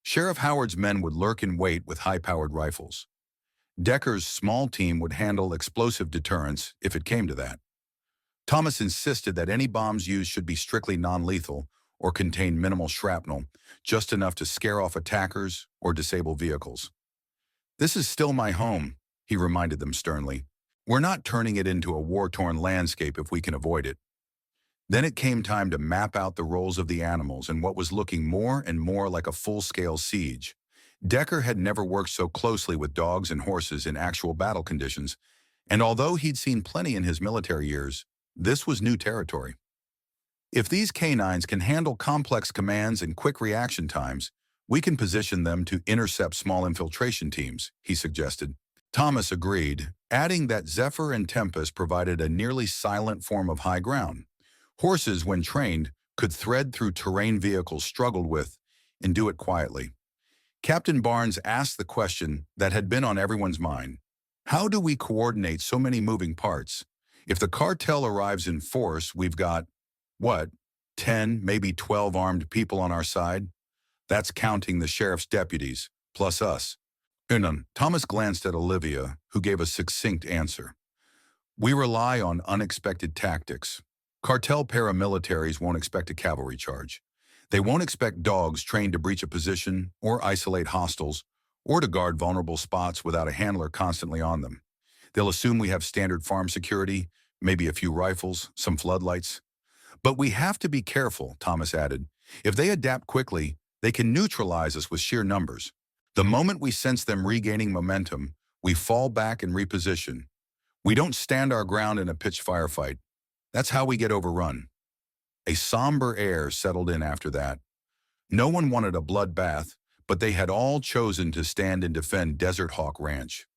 Sheriff Howard's men would lurk in wait with high-powered rifles. Decker's small team would handle explosive deterrence if it came to that. Thomas insisted that any bombs used should be strictly non-lethal or contain minimal shrapnel, just enough to scare off attackers or disable vehicles. "This is still my home," he reminded them sternly. "We're not turning it into a war-torn landscape if we can avoid it." Then it came time to map out the roles of the animals in what was looking more and more like a full-scale siege. Decker had never worked so closely with dogs and horses in actual battle conditions, and although he'd seen plenty in his military years, this was new territory. "If these canines can handle complex commands and quick reaction times, we can position them to intercept small infiltration teams," he suggested. Thomas agreed, adding that Zephyr and Tempest provided a nearly silent form of high ground. Horses, when trained, could thread through terrain vehicles struggled with and do it quietly. Captain Barnes asked the question that had been on everyone's mind. "How do we coordinate so many moving parts? If the cartel arrives in force, we've got, what, 10, maybe 12 armed people on our side? That's counting the sheriff's deputies, plus us." Thomas glanced at Olivia, who gave a succinct answer. "We rely on unexpected tactics. Cartel paramilitaries won't expect a cavalry charge. They won't expect dogs trained to breach a position or isolate hostiles or to guard vulnerable spots without a handler constantly on them. They'll assume we have standard farm security, maybe a few rifles, some floodlights. But we have to be careful," Thomas added. "If they adapt quickly, they can neutralize us with sheer numbers. The moment we sense them regaining momentum, we fall back and reposition. We don't stand our ground in a pitched firefight. That's how we get overrun." A somber air settled in after that. No one wanted a bloodbath, but they had all chosen to stand and defend Desert Hawk Ranch.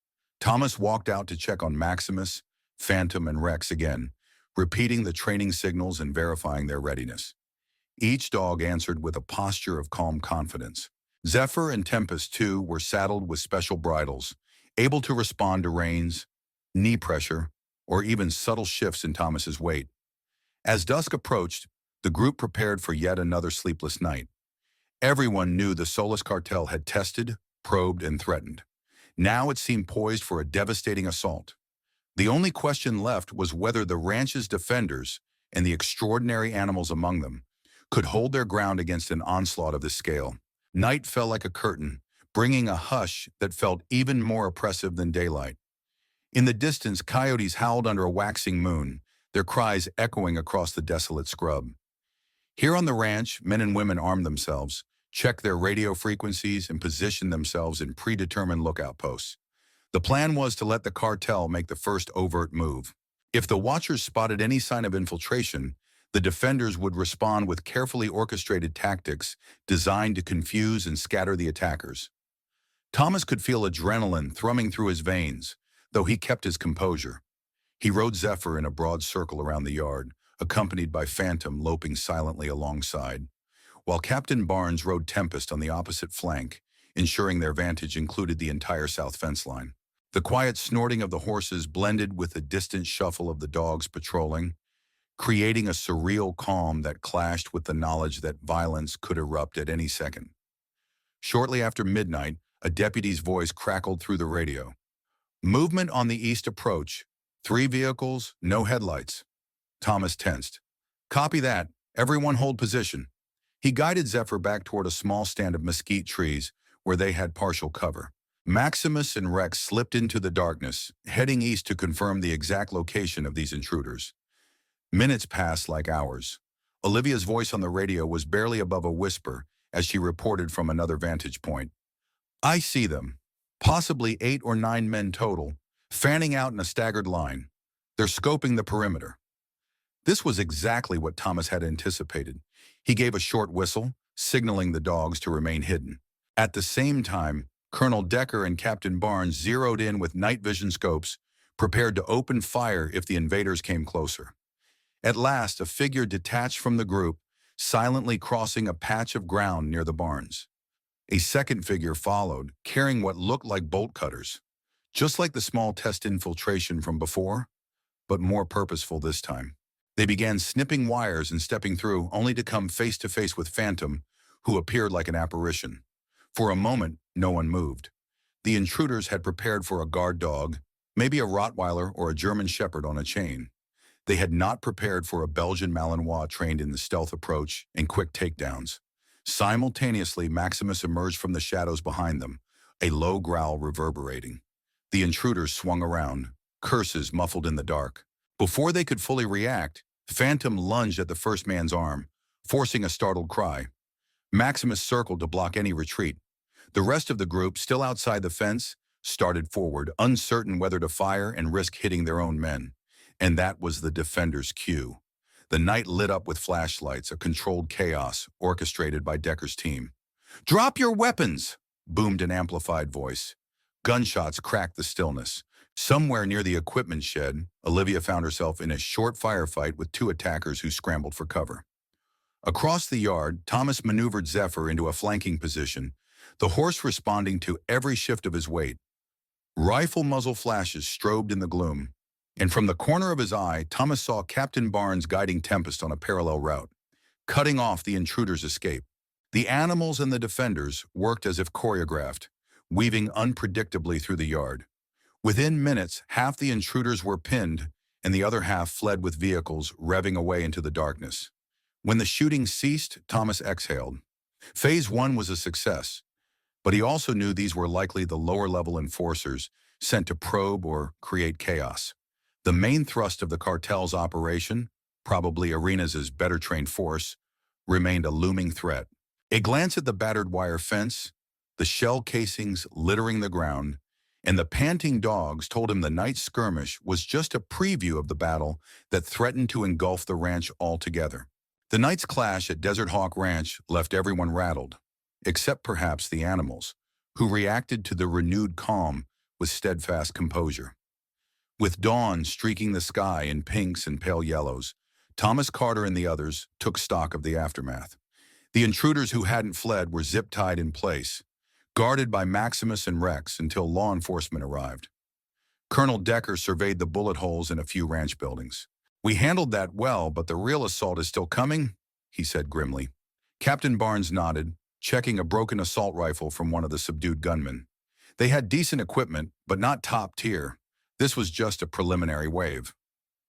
Thomas walked out to check on Maximus, Phantom, and Rex again, repeating the training signals and verifying their readiness. Each dog answered with a posture of calm confidence. Zephyr and Tempest, too, were saddled with special bridles, able to respond to reins, knee pressure, or even subtle shifts in Thomas's weight. As dusk approached, the group prepared for yet another sleepless night. Everyone knew the Solis cartel had tested, probed, and threatened. Now it seemed poised for a devastating assault. The only question left was whether the ranch's defenders, and the extraordinary animals among them, could hold their ground against an onslaught of this scale. Night fell like a curtain, bringing a hush that felt even more oppressive than daylight. In the distance, coyotes howled under a waxing moon, their cries echoing across the desolate scrub. Here on the ranch, men and women armed themselves, checked their radio frequencies, and positioned themselves in predetermined lookout posts. The plan was to let the cartel make the first overt move. If the watchers spotted any sign of infiltration, the defenders would respond with carefully orchestrated tactics designed to confuse and scatter the attackers. Thomas could feel adrenaline thrumming through his veins, though he kept his composure. He rode Zephyr in a broad circle around the yard, accompanied by Phantom loping silently alongside, while Captain Barnes rode Tempest on the opposite flank, ensuring their vantage included the entire south fence line. The quiet snorting of the horses blended with the distant shuffle of the dogs patrolling, creating a surreal calm that clashed with the knowledge that violence could erupt at any second. Shortly after midnight, a deputy's voice crackled through the radio. "Movement on the east approach. 3 vehicles, no headlights." Thomas tensed. "Copy that. Everyone hold position." He guided Zephyr back toward a small stand of mesquite trees where they had partial cover. Maximus and Rex slipped into the darkness, heading east to confirm the exact location of these intruders. Minutes passed like hours. Olivia's voice on the radio was barely above a whisper as she reported from another vantage point. "I see them. Possibly 8 or 9 men total, fanning out in a staggered line. They're scoping the perimeter." This was exactly what Thomas had anticipated. He gave a short whistle, signaling the dogs to remain hidden. At the same time, Colonel Decker and Captain Barnes zeroed in with night vision scopes, prepared to open fire if the invaders came closer. At last, a figure detached from the group, silently crossing a patch of ground near the barns. A second figure followed, carrying what looked like bolt cutters. Just like the small test infiltration from before, but more purposeful this time. They began snipping wires and stepping through, only to come face to face with Phantom, who appeared like an apparition. For a moment, no one moved. The intruders had prepared for a guard dog, maybe a Rottweiler or a German Shepherd on a chain. They had not prepared for a Belgian Malinois trained in the stealth approach and quick takedowns. Simultaneously, Maximus emerged from the shadows behind them, a low growl reverberating. The intruders swung around, curses muffled in the dark. Before they could fully react, Phantom lunged at the first man's arm, forcing a startled cry. Maximus circled to block any retreat. The rest of the group, still outside the fence, started forward, uncertain whether to fire and risk hitting their own men. And that was the defenders' cue. The night lit up with flashlights, a controlled chaos orchestrated by Decker's team. "Drop your weapons!" boomed an amplified voice. Gunshots cracked the stillness. Somewhere near the equipment shed, Olivia found herself in a short firefight with 2 attackers who scrambled for cover. Across the yard, Thomas maneuvered Zephyr into a flanking position, the horse responding to every shift of his weight. Rifle muzzle flashes strobed in the gloom, and from the corner of his eye, Thomas saw Captain Barnes guiding Tempest on a parallel route, cutting off the intruder's escape. The animals and the defenders worked as if choreographed, weaving unpredictably through the yard. Within minutes, half the intruders were pinned, and the other half fled with vehicles revving away into the darkness. When the shooting ceased, Thomas exhaled. Phase 1 was a success, but he also knew these were likely the lower-level enforcers sent to probe or create chaos. The main thrust of the cartel's operation, probably Arenas' better-trained force, remained a looming threat. A glance at the battered wire fence, the shell casings littering the ground, and the panting dogs told him the night's skirmish was just a preview of the battle that threatened to engulf the ranch altogether. The night's clash at Desert Hawk Ranch left everyone rattled, except perhaps the animals, who reacted to the renewed calm with steadfast composure. With dawn streaking the sky in pinks and pale yellows, Thomas Carter and the others took stock of the aftermath. The intruders who hadn't fled were zip-tied in place, guarded by Maximus and Rex until law enforcement arrived. Colonel Decker surveyed the bullet holes in a few ranch buildings. "We handled that well, but the real assault is still coming," he said grimly. Captain Barnes nodded, checking a broken assault rifle from one of the subdued gunmen. They had decent equipment, but not top tier. This was just a preliminary wave.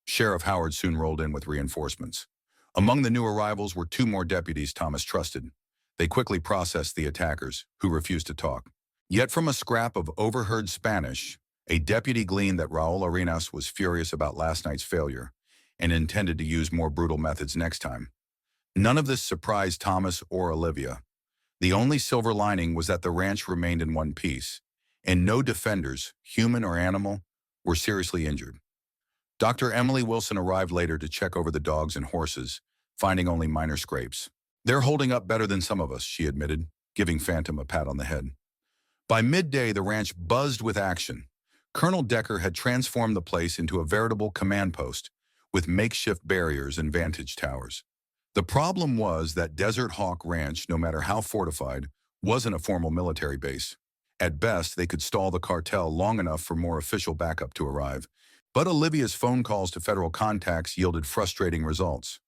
Sheriff Howard soon rolled in with reinforcements. Among the new arrivals were 2 more deputies Thomas trusted. They quickly processed the attackers, who refused to talk. Yet from a scrap of overheard Spanish, a deputy gleaned that Raul Arenas was furious about last night's failure and intended to use more brutal methods next time. None of this surprised Thomas or Olivia. The only silver lining was that the ranch remained in one piece, and no defenders, human or animal, were seriously injured. Dr. Emily Wilson arrived later to check over the dogs and horses, finding only minor scrapes. "They're holding up better than some of us," she admitted, giving Phantom a pat on the head. By midday, the ranch buzzed with action. Colonel Decker had transformed the place into a veritable command post, with makeshift barriers and vantage towers. The problem was that Desert Hawk Ranch, no matter how fortified, wasn't a formal military base. At best, they could stall the cartel long enough for more official backup to arrive. But Olivia's phone calls to federal contacts yielded frustrating results.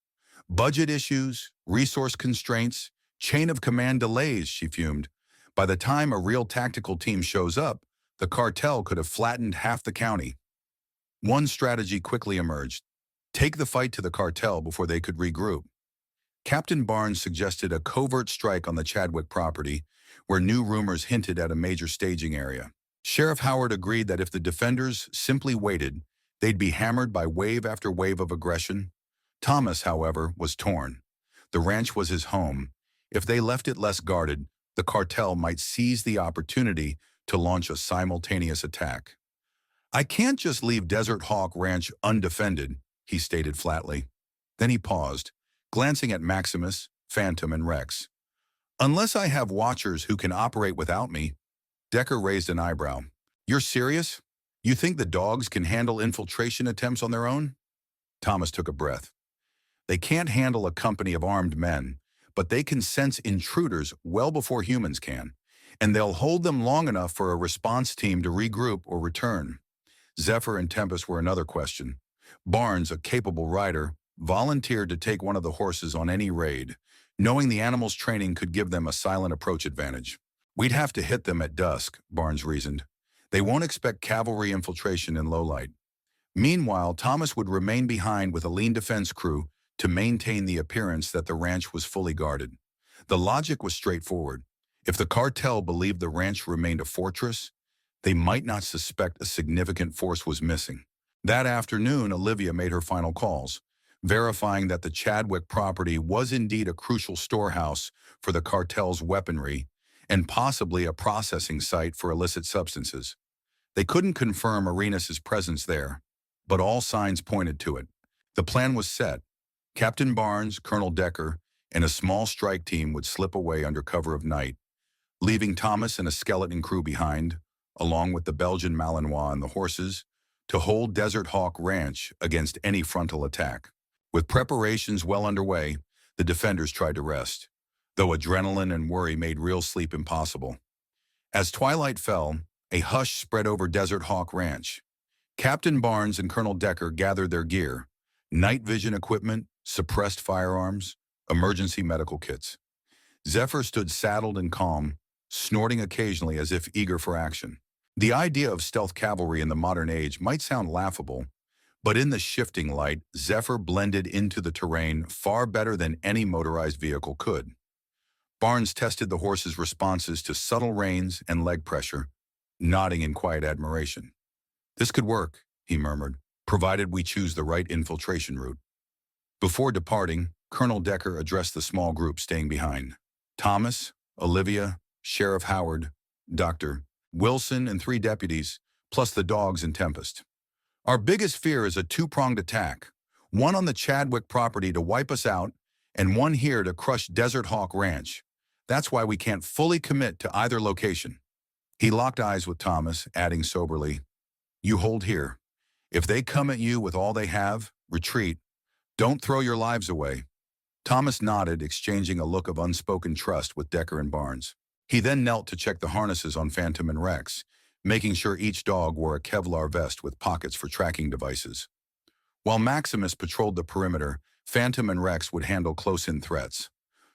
"Budget issues, resource constraints, chain of command delays," she fumed. "By the time a real tactical team shows up, the cartel could have flattened half the county." One strategy quickly emerged: take the fight to the cartel before they could regroup. Captain Barnes suggested a covert strike on the Chadwick property, where new rumors hinted at a major staging area. Sheriff Howard agreed that if the defenders simply waited, they'd be hammered by wave after wave of aggression. Thomas, however, was torn. The ranch was his home. If they left it less guarded, the cartel might seize the opportunity to launch a simultaneous attack. "I can't just leave Desert Hawk Ranch undefended," he stated flatly. Then he paused, glancing at Maximus, Phantom, and Rex. "Unless I have watchers who can operate without me." Decker raised an eyebrow. "You're serious? You think the dogs can handle infiltration attempts on their own?" Thomas took a breath. "They can't handle a company of armed men, but they can sense intruders well before humans can, and they'll hold them long enough for a response team to regroup or return." Zephyr and Tempest were another question. Barnes, a capable rider, volunteered to take one of the horses on any raid, knowing the animal's training could give them a silent approach advantage. "We'd have to hit them at dusk," Barnes reasoned. "They won't expect cavalry infiltration in low light." Meanwhile, Thomas would remain behind with a lean defense crew to maintain the appearance that the ranch was fully guarded. The logic was straightforward. If the cartel believed the ranch remained a fortress, they might not suspect a significant force was missing. That afternoon, Olivia made her final calls, verifying that the Chadwick property was indeed a crucial storehouse for the cartel's weaponry and possibly a processing site for illicit substances. They couldn't confirm Arenas' presence there, but all signs pointed to it. The plan was set. Captain Barnes, Colonel Decker, and a small strike team would slip away under cover of night, leaving Thomas and a skeleton crew behind, along with the Belgian Malinois and the horses, to hold Desert Hawk Ranch against any frontal attack. With preparations well underway, the defenders tried to rest, though adrenaline and worry made real sleep impossible. As twilight fell, a hush spread over Desert Hawk Ranch. Captain Barnes and Colonel Decker gathered their gear: night vision equipment, suppressed firearms, emergency medical kits. Zephyr stood saddled and calm, snorting occasionally as if eager for action. The idea of stealth cavalry in the modern age might sound laughable, but in the shifting light, Zephyr blended into the terrain far better than any motorized vehicle could. Barnes tested the horse's responses to subtle reins and leg pressure, nodding in quiet admiration. "This could work," he murmured, "provided we choose the right infiltration route." Before departing, Colonel Decker addressed the small group staying behind: Thomas, Olivia, Sheriff Howard, Dr. Wilson, and 3 deputies, plus the dogs and Tempest. "Our biggest fear is a two-pronged attack, one on the Chadwick property to wipe us out, and one here to crush Desert Hawk Ranch. That's why we can't fully commit to either location." He locked eyes with Thomas, adding soberly, "You hold here. If they come at you with all they have, retreat. Don't throw your lives away." Thomas nodded, exchanging a look of unspoken trust with Decker and Barnes. He then knelt to check the harnesses on Phantom and Rex, making sure each dog wore a Kevlar vest with pockets for tracking devices. While Maximus patrolled the perimeter, Phantom and Rex would handle close-in threats.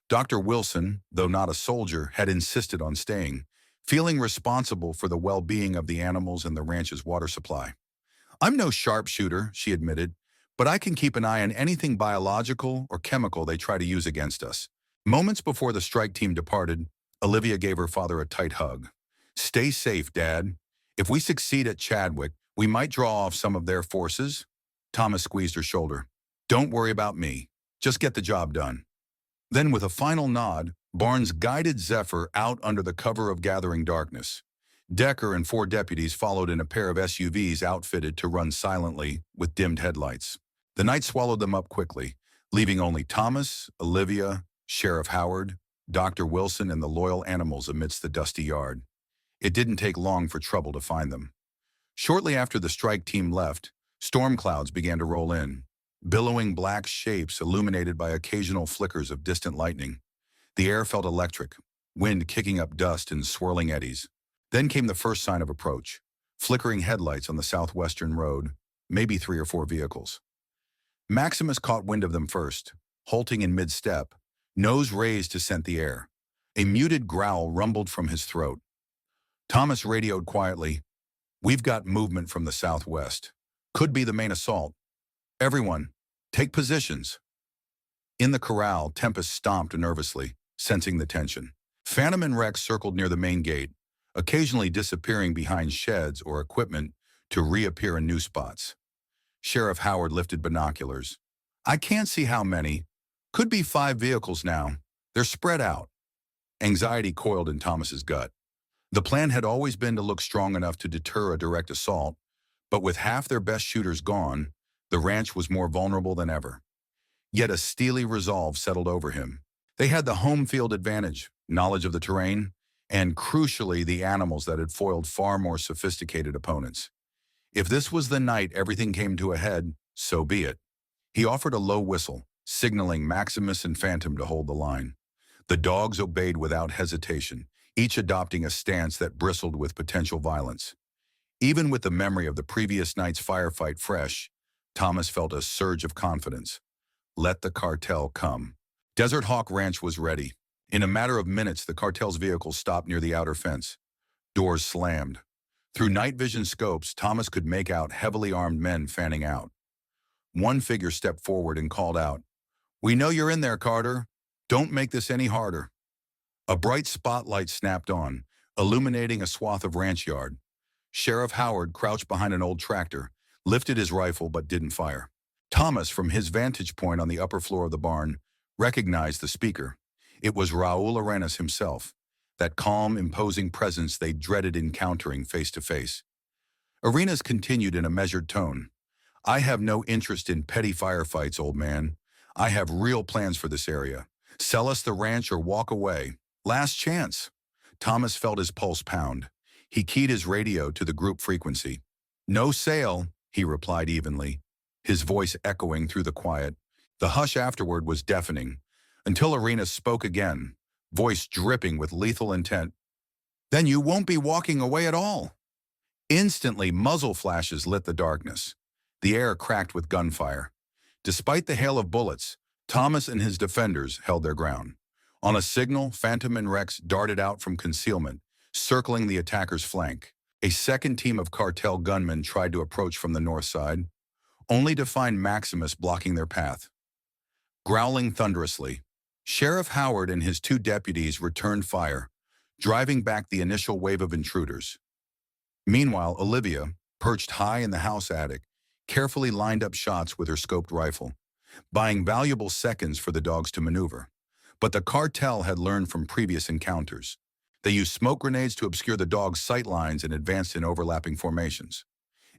Dr. Wilson, though not a soldier, had insisted on staying, feeling responsible for the well-being of the animals and the ranch's water supply. "I'm no sharpshooter," she admitted, "but I can keep an eye on anything biological or chemical they try to use against us." Moments before the strike team departed, Olivia gave her father a tight hug. "Stay safe, Dad. If we succeed at Chadwick, we might draw off some of their forces." Thomas squeezed her shoulder. "Don't worry about me. Just get the job done." Then, with a final nod, Barnes guided Zephyr out under the cover of gathering darkness. Decker and 4 deputies followed in a pair of SUVs outfitted to run silently with dimmed headlights. The night swallowed them up quickly, leaving only Thomas, Olivia, Sheriff Howard, Dr. Wilson, and the loyal animals amidst the dusty yard. It didn't take long for trouble to find them. Shortly after the strike team left, storm clouds began to roll in, billowing black shapes illuminated by occasional flickers of distant lightning. The air felt electric, wind kicking up dust in swirling eddies. Then came the first sign of approach, flickering headlights on the southwestern road, maybe 3 or 4 vehicles. Maximus caught wind of them first, halting in mid-step, nose raised to scent the air. A muted growl rumbled from his throat. Thomas radioed quietly, "We've got movement from the southwest. Could be the main assault. Everyone, take positions." In the corral, Tempest stomped nervously, sensing the tension. Phantom and Rex circled near the main gate, occasionally disappearing behind sheds or equipment to reappear in new spots. Sheriff Howard lifted binoculars. "I can't see how many. Could be 5 vehicles now. They're spread out." Anxiety coiled in Thomas's gut. The plan had always been to look strong enough to deter a direct assault, but with half their best shooters gone, the ranch was more vulnerable than ever. Yet a steely resolve settled over him. They had the home field advantage, knowledge of the terrain, and crucially the animals that had foiled far more sophisticated opponents. If this was the night everything came to a head, so be it. He offered a low whistle, signaling Maximus and Phantom to hold the line. The dogs obeyed without hesitation, each adopting a stance that bristled with potential violence. Even with the memory of the previous night's firefight fresh, Thomas felt a surge of confidence. Let the cartel come. Desert Hawk Ranch was ready. In a matter of minutes, the cartel's vehicle stopped near the outer fence. Doors slammed. Through night vision scopes, Thomas could make out heavily armed men fanning out. One figure stepped forward and called out, "We know you're in there, Carter. Don't make this any harder." A bright spotlight snapped on, illuminating a swath of ranch yard. Sheriff Howard crouched behind an old tractor, lifted his rifle but didn't fire. Thomas, from his vantage point on the upper floor of the barn, recognized the speaker. It was Raul Arenas himself, that calm, imposing presence they dreaded encountering face to face. Arenas continued in a measured tone. "I have no interest in petty firefights, old man. I have real plans for this area. Sell us the ranch or walk away. Last chance." Thomas felt his pulse pound. He keyed his radio to the group frequency. "No sale," he replied evenly, his voice echoing through the quiet. The hush afterward was deafening, until Arenas spoke again, voice dripping with lethal intent. "Then you won't be walking away at all." Instantly, muzzle flashes lit the darkness. The air cracked with gunfire. Despite the hail of bullets, Thomas and his defenders held their ground. On a signal, Phantom and Rex darted out from concealment, circling the attacker's flank. A second team of cartel gunmen tried to approach from the north side, only to find Maximus blocking their path. Growling thunderously, Sheriff Howard and his 2 deputies returned fire, driving back the initial wave of intruders. Meanwhile, Olivia, perched high in the house attic, carefully lined up shots with her scoped rifle, buying valuable seconds for the dogs to maneuver. But the cartel had learned from previous encounters. They used smoke grenades to obscure the dogs' sight lines and advanced in overlapping formations.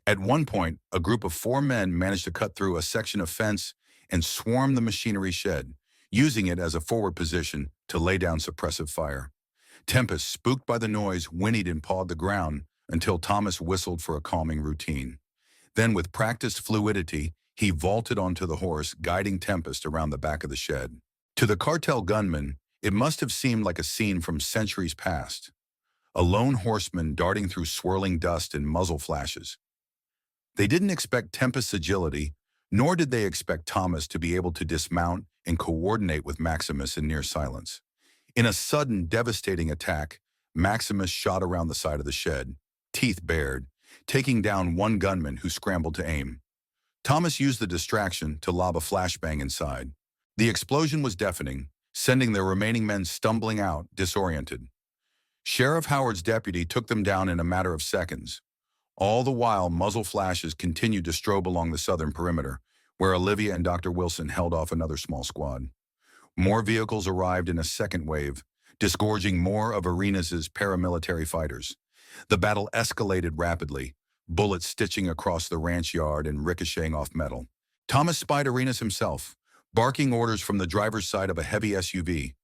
At one point, a group of 4 men managed to cut through a section of fence and swarm the machinery shed, using it as a forward position to lay down suppressive fire. Tempest, spooked by the noise, whinnied and pawed the ground until Thomas whistled for a calming routine. Then, with practiced fluidity, he vaulted onto the horse, guiding Tempest around the back of the shed. To the cartel gunman, it must have seemed like a scene from centuries past. A lone horseman darting through swirling dust and muzzle flashes. They didn't expect Tempest's agility, nor did they expect Thomas to be able to dismount and coordinate with Maximus in near silence. In a sudden, devastating attack, Maximus shot around the side of the shed, teeth bared, taking down one gunman who scrambled to aim. Thomas used the distraction to lob a flashbang inside. The explosion was deafening, sending their remaining men stumbling out, disoriented. Sheriff Howard's deputy took them down in a matter of seconds. All the while, muzzle flashes continued to strobe along the southern perimeter, where Olivia and Dr. Wilson held off another small squad. More vehicles arrived in a second wave, disgorging more of Arenas' paramilitary fighters. The battle escalated rapidly, bullets stitching across the ranch yard and ricocheting off metal. Thomas spied Arenas himself, barking orders from the driver's side of a heavy SUV,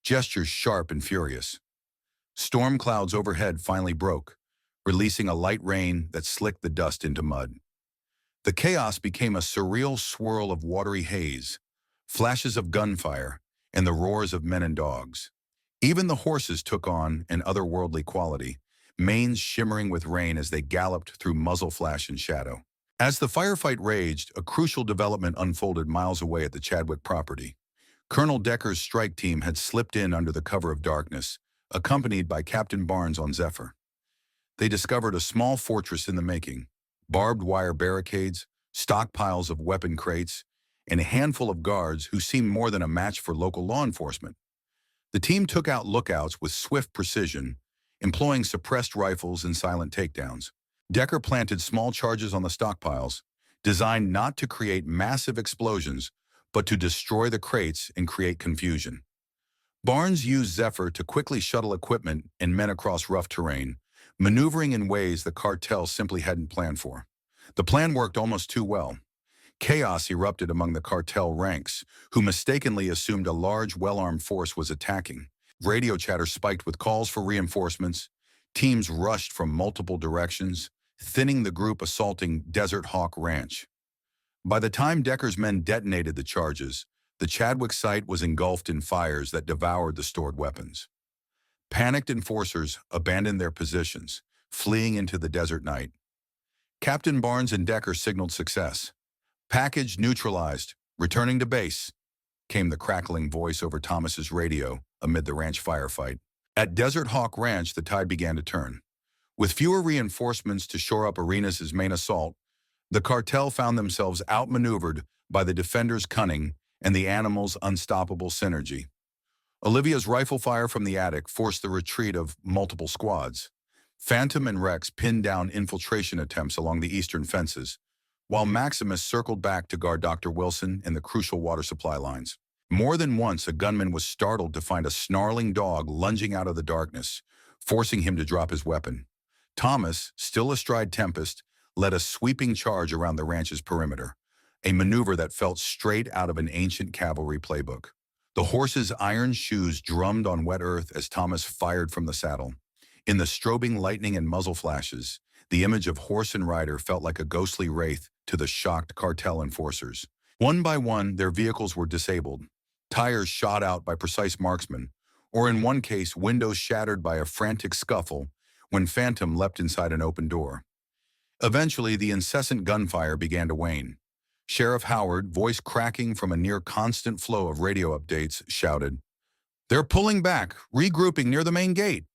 gestures sharp and furious. Storm clouds overhead finally broke, releasing a light rain that slicked the dust into mud. The chaos became a surreal swirl of watery haze, flashes of gunfire, and the roars of men and dogs. Even the horses took on an otherworldly quality, manes shimmering with rain as they galloped through muzzle flash and shadow. As the firefight raged, a crucial development unfolded miles away at the Chadwick property. Colonel Decker's strike team had slipped in under the cover of darkness, accompanied by Captain Barnes on Zephyr. They discovered a small fortress in the making, barbed wire barricades, stockpiles of weapon crates, and a handful of guards who seemed more than a match for local law enforcement. The team took out lookouts with swift precision, employing suppressed rifles and silent takedowns. Decker planted small charges on the stockpiles, designed not to create massive explosions, but to destroy the crates and create confusion. Barnes used Zephyr to quickly shuttle equipment and men across rough terrain, maneuvering in ways the cartel simply hadn't planned for. The plan worked almost too well. Chaos erupted among the cartel ranks, who mistakenly assumed a large, well-armed force was attacking. Radio chatter spiked with calls for reinforcements. Teams rushed from multiple directions, thinning the group assaulting Desert Hawk Ranch. By the time Decker's men detonated the charges, the Chadwick site was engulfed in fires that devoured the stored weapons. Panicked enforcers abandoned their positions, fleeing into the desert night. Captain Barnes and Decker signaled success. "Package neutralized. Returning to base," came the crackling voice over Thomas's radio amid the ranch firefight. At Desert Hawk Ranch, the tide began to turn. With fewer reinforcements to shore up Arenas' main assault, the cartel found themselves outmaneuvered by the defenders' cunning and the animals' unstoppable synergy. Olivia's rifle fire from the attic forced the retreat of multiple squads. Phantom and Rex pinned down infiltration attempts along the eastern fences, while Maximus circled back to guard Dr. Wilson and the crucial water supply lines. More than once, a gunman was startled to find a snarling dog lunging out of the darkness, forcing him to drop his weapon. Thomas, still astride Tempest, led a sweeping charge around the ranch's perimeter, a maneuver that felt straight out of an ancient cavalry playbook. The horse's iron shoes drummed on wet earth as Thomas fired from the saddle. In the strobing lightning and muzzle flashes, the image of horse and rider felt like a ghostly wraith to the shocked cartel enforcers. One by one, their vehicles were disabled, tires shot out by precise marksmen, or in one case, windows shattered by a frantic scuffle when Phantom leapt inside an open door. Eventually, the incessant gunfire began to wane. Sheriff Howard, voice cracking from a near-constant flow of radio updates, shouted, "They're pulling back, regrouping near the main gate."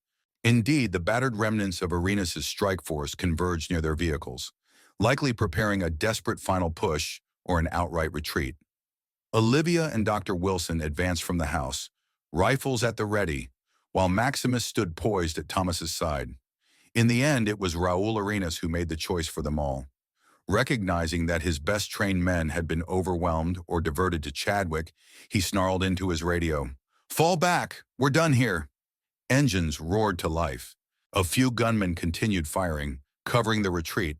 Indeed, the battered remnants of Arenas' strike force converged near their vehicles, likely preparing a desperate final push or an outright retreat. Olivia and Dr. Wilson advanced from the house, rifles at the ready, while Maximus stood poised at Thomas's side. In the end, it was Raul Arenas who made the choice for them all. Recognizing that his best-trained men had been overwhelmed or diverted to Chadwick, he snarled into his radio, "Fall back! We're done here!" Engines roared to life. A few gunmen continued firing, covering the retreat,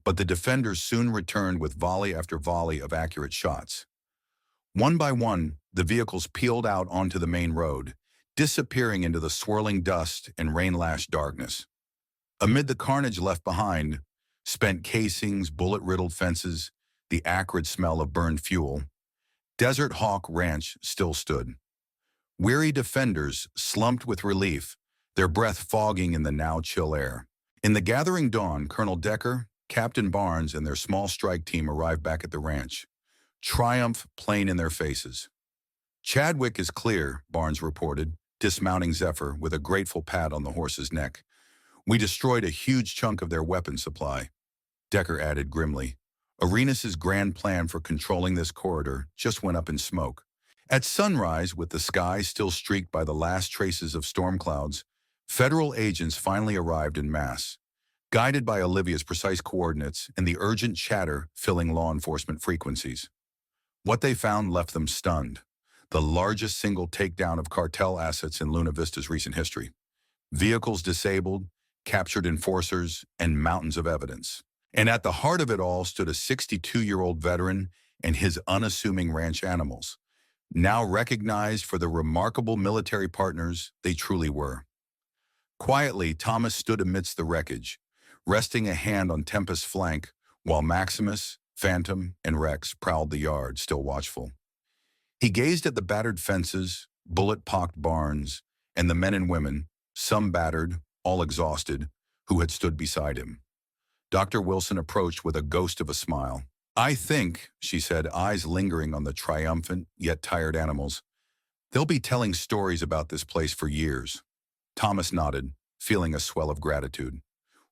but the defenders soon returned with volley after volley of accurate shots. One by one, the vehicles peeled out onto the main road, disappearing into the swirling dust and rain-lashed darkness. Amid the carnage left behind, spent casings, bullet-riddled fences, the acrid smell of burned fuel, Desert Hawk Ranch still stood. Weary defenders slumped with relief, their breath fogging in the now chill air. In the gathering dawn, Colonel Decker, Captain Barnes, and their small strike team arrived back at the ranch, triumph plain in their faces. "Chadwick is clear," Barnes reported, dismounting Zephyr with a grateful pat on the horse's neck. "We destroyed a huge chunk of their weapon supply." Decker added grimly, "Arenas' grand plan for controlling this corridor just went up in smoke." At sunrise, with the sky still streaked by the last traces of storm clouds, federal agents finally arrived en masse, guided by Olivia's precise coordinates and the urgent chatter filling law enforcement frequencies. What they found left them stunned. the largest single takedown of cartel assets in Luna Vista's recent history. Vehicles disabled, captured enforcers, and mountains of evidence. And at the heart of it all stood a 62-year-old veteran and his unassuming ranch animals, now recognized for the remarkable military partners they truly were. Quietly, Thomas stood amidst the wreckage, resting a hand on Tempest's flank, while Maximus, Phantom, and Rex prowled the yard, still watchful. He gazed at the battered fences, bullet-pocked barns, and the men and women, some battered, all exhausted, who had stood beside him. Dr. Wilson approached with a ghost of a smile. "I think," she said, eyes lingering on the triumphant yet tired animals, "they'll be telling stories about this place for years." Thomas nodded, feeling a swell of gratitude.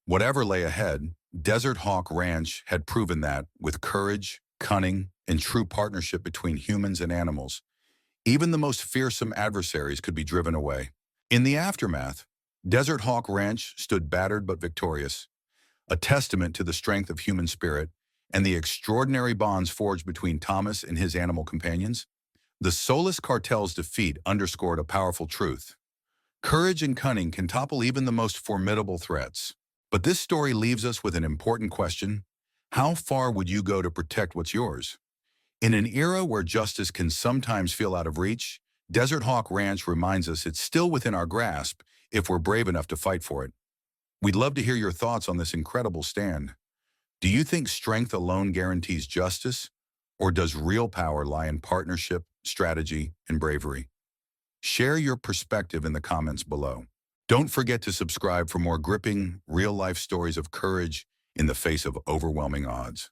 Whatever lay ahead, Desert Hawk Ranch had proven that, with courage, cunning, and true partnership between humans and animals, even the most fearsome adversaries could be driven away. In the aftermath, Desert Hawk Ranch stood battered but victorious, a testament to the strength of human spirit and the extraordinary bonds forged between Thomas and his animal companions. The Soulless Cartel's defeat underscored a powerful truth. Courage and cunning can topple even the most formidable threats. But this story leaves us with an important question. How far would you go to protect what's yours? In an era where justice can sometimes feel out of reach, Desert Hawk Ranch reminds us it's still within our grasp if we're brave enough to fight for it. We'd love to hear your thoughts on this incredible stand. Do you think strength alone guarantees justice, or does real power lie in partnership, strategy, and bravery? Share your perspective in the comments below. Don't forget to subscribe for more gripping, real-life stories of courage in the face of overwhelming odds.